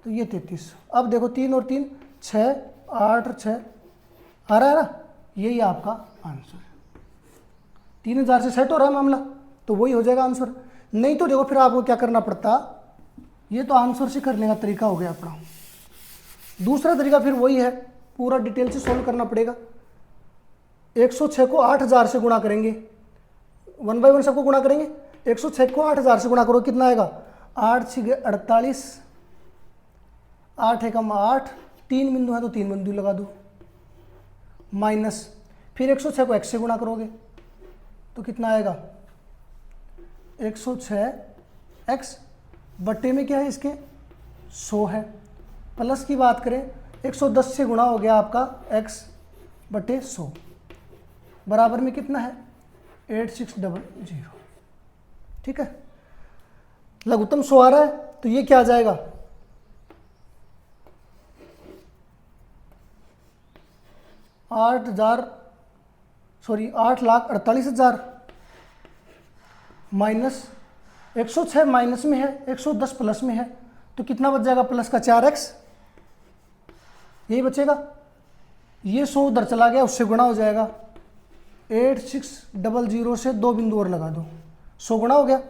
तो ये 33। अब देखो 3 और 3 6, 8 और 6 आ रहा है ना, यही आपका आंसर है। 3000 से सेट हो रहा है मामला, तो वही हो जाएगा आंसर। नहीं तो देखो फिर आपको क्या करना पड़ता, ये तो आंसर से करने का तरीका हो गया अपना। दूसरा तरीका फिर वही है, पूरा डिटेल से सॉल्व करना पड़ेगा। 106 को 8000 से गुणा करेंगे, 1 बाय 1 सबको गुणा करेंगे। 106 को 8000 से गुणा करो, कितना आएगा 8 6 48, 8 एकम 8, 3 बिंदु है तो 3 बिंदु लगा दो, माइनस फिर 106 को x से गुणा करोगे तो कितना आएगा 106x बट्टे में क्या है इसके 100 है, प्लस की बात करें 110 से गुणा हो गया आपका x बटे 100, बराबर में कितना है 8600। ठीक है, लघुत्तम 100 आ रहा है तो ये क्या आ जाएगा 8,48,000 माइनस 106 माइनस में है, 110 प्लस में है, तो कितना बच जाएगा प्लस का 4x, यही बचेगा। ये 100 उधर चला गया, उससे गुणा हो जाएगा। 8600 से 2 बिंदु और लगा दो, 100 गुणा हो गया।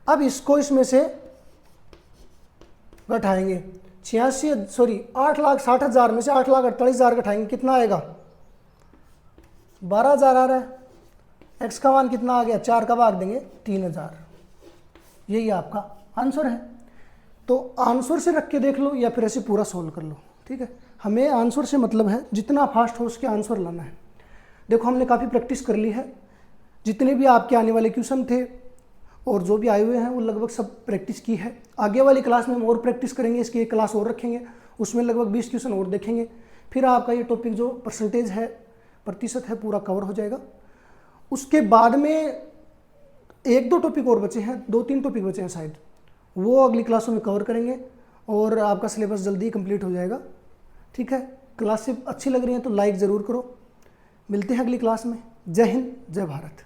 अब इसको इसमें से घटाएंगे 8,60,000 में से 8,48,000 घटाएंगे, कितना आएगा 12,000 आ रहा है। x का मान कितना आ गया 4 का भाग देंगे 3,000, यही आपका आंसर है। तो आंसर से रख के देख लो या फिर ऐसे पूरा सोल्व कर लो। ठीक है, हमें आंसर से मतलब है जितना फास्ट हो उसके आंसर लाना है। देखो हमने काफ़ी प्रैक्टिस कर ली है, जितने भी आपके आने वाले क्वेश्चन थे और जो भी आए हुए हैं वो लगभग सब प्रैक्टिस की है। आगे वाली क्लास में हम और प्रैक्टिस करेंगे, इसकी एक क्लास और रखेंगे, उसमें लगभग 20 क्वेश्चन और देखेंगे, फिर आपका ये टॉपिक जो परसेंटेज है प्रतिशत है पूरा कवर हो जाएगा। उसके बाद में 1-2 टॉपिक और बचे हैं, 2-3 टॉपिक बचे हैं शायद, वो अगली क्लासों में कवर करेंगे और आपका सिलेबस जल्दी कंप्लीट हो जाएगा। ठीक है, क्लास अच्छी लग रही है तो लाइक ज़रूर करो। मिलते हैं अगली क्लास में। जय हिंद, जय भारत।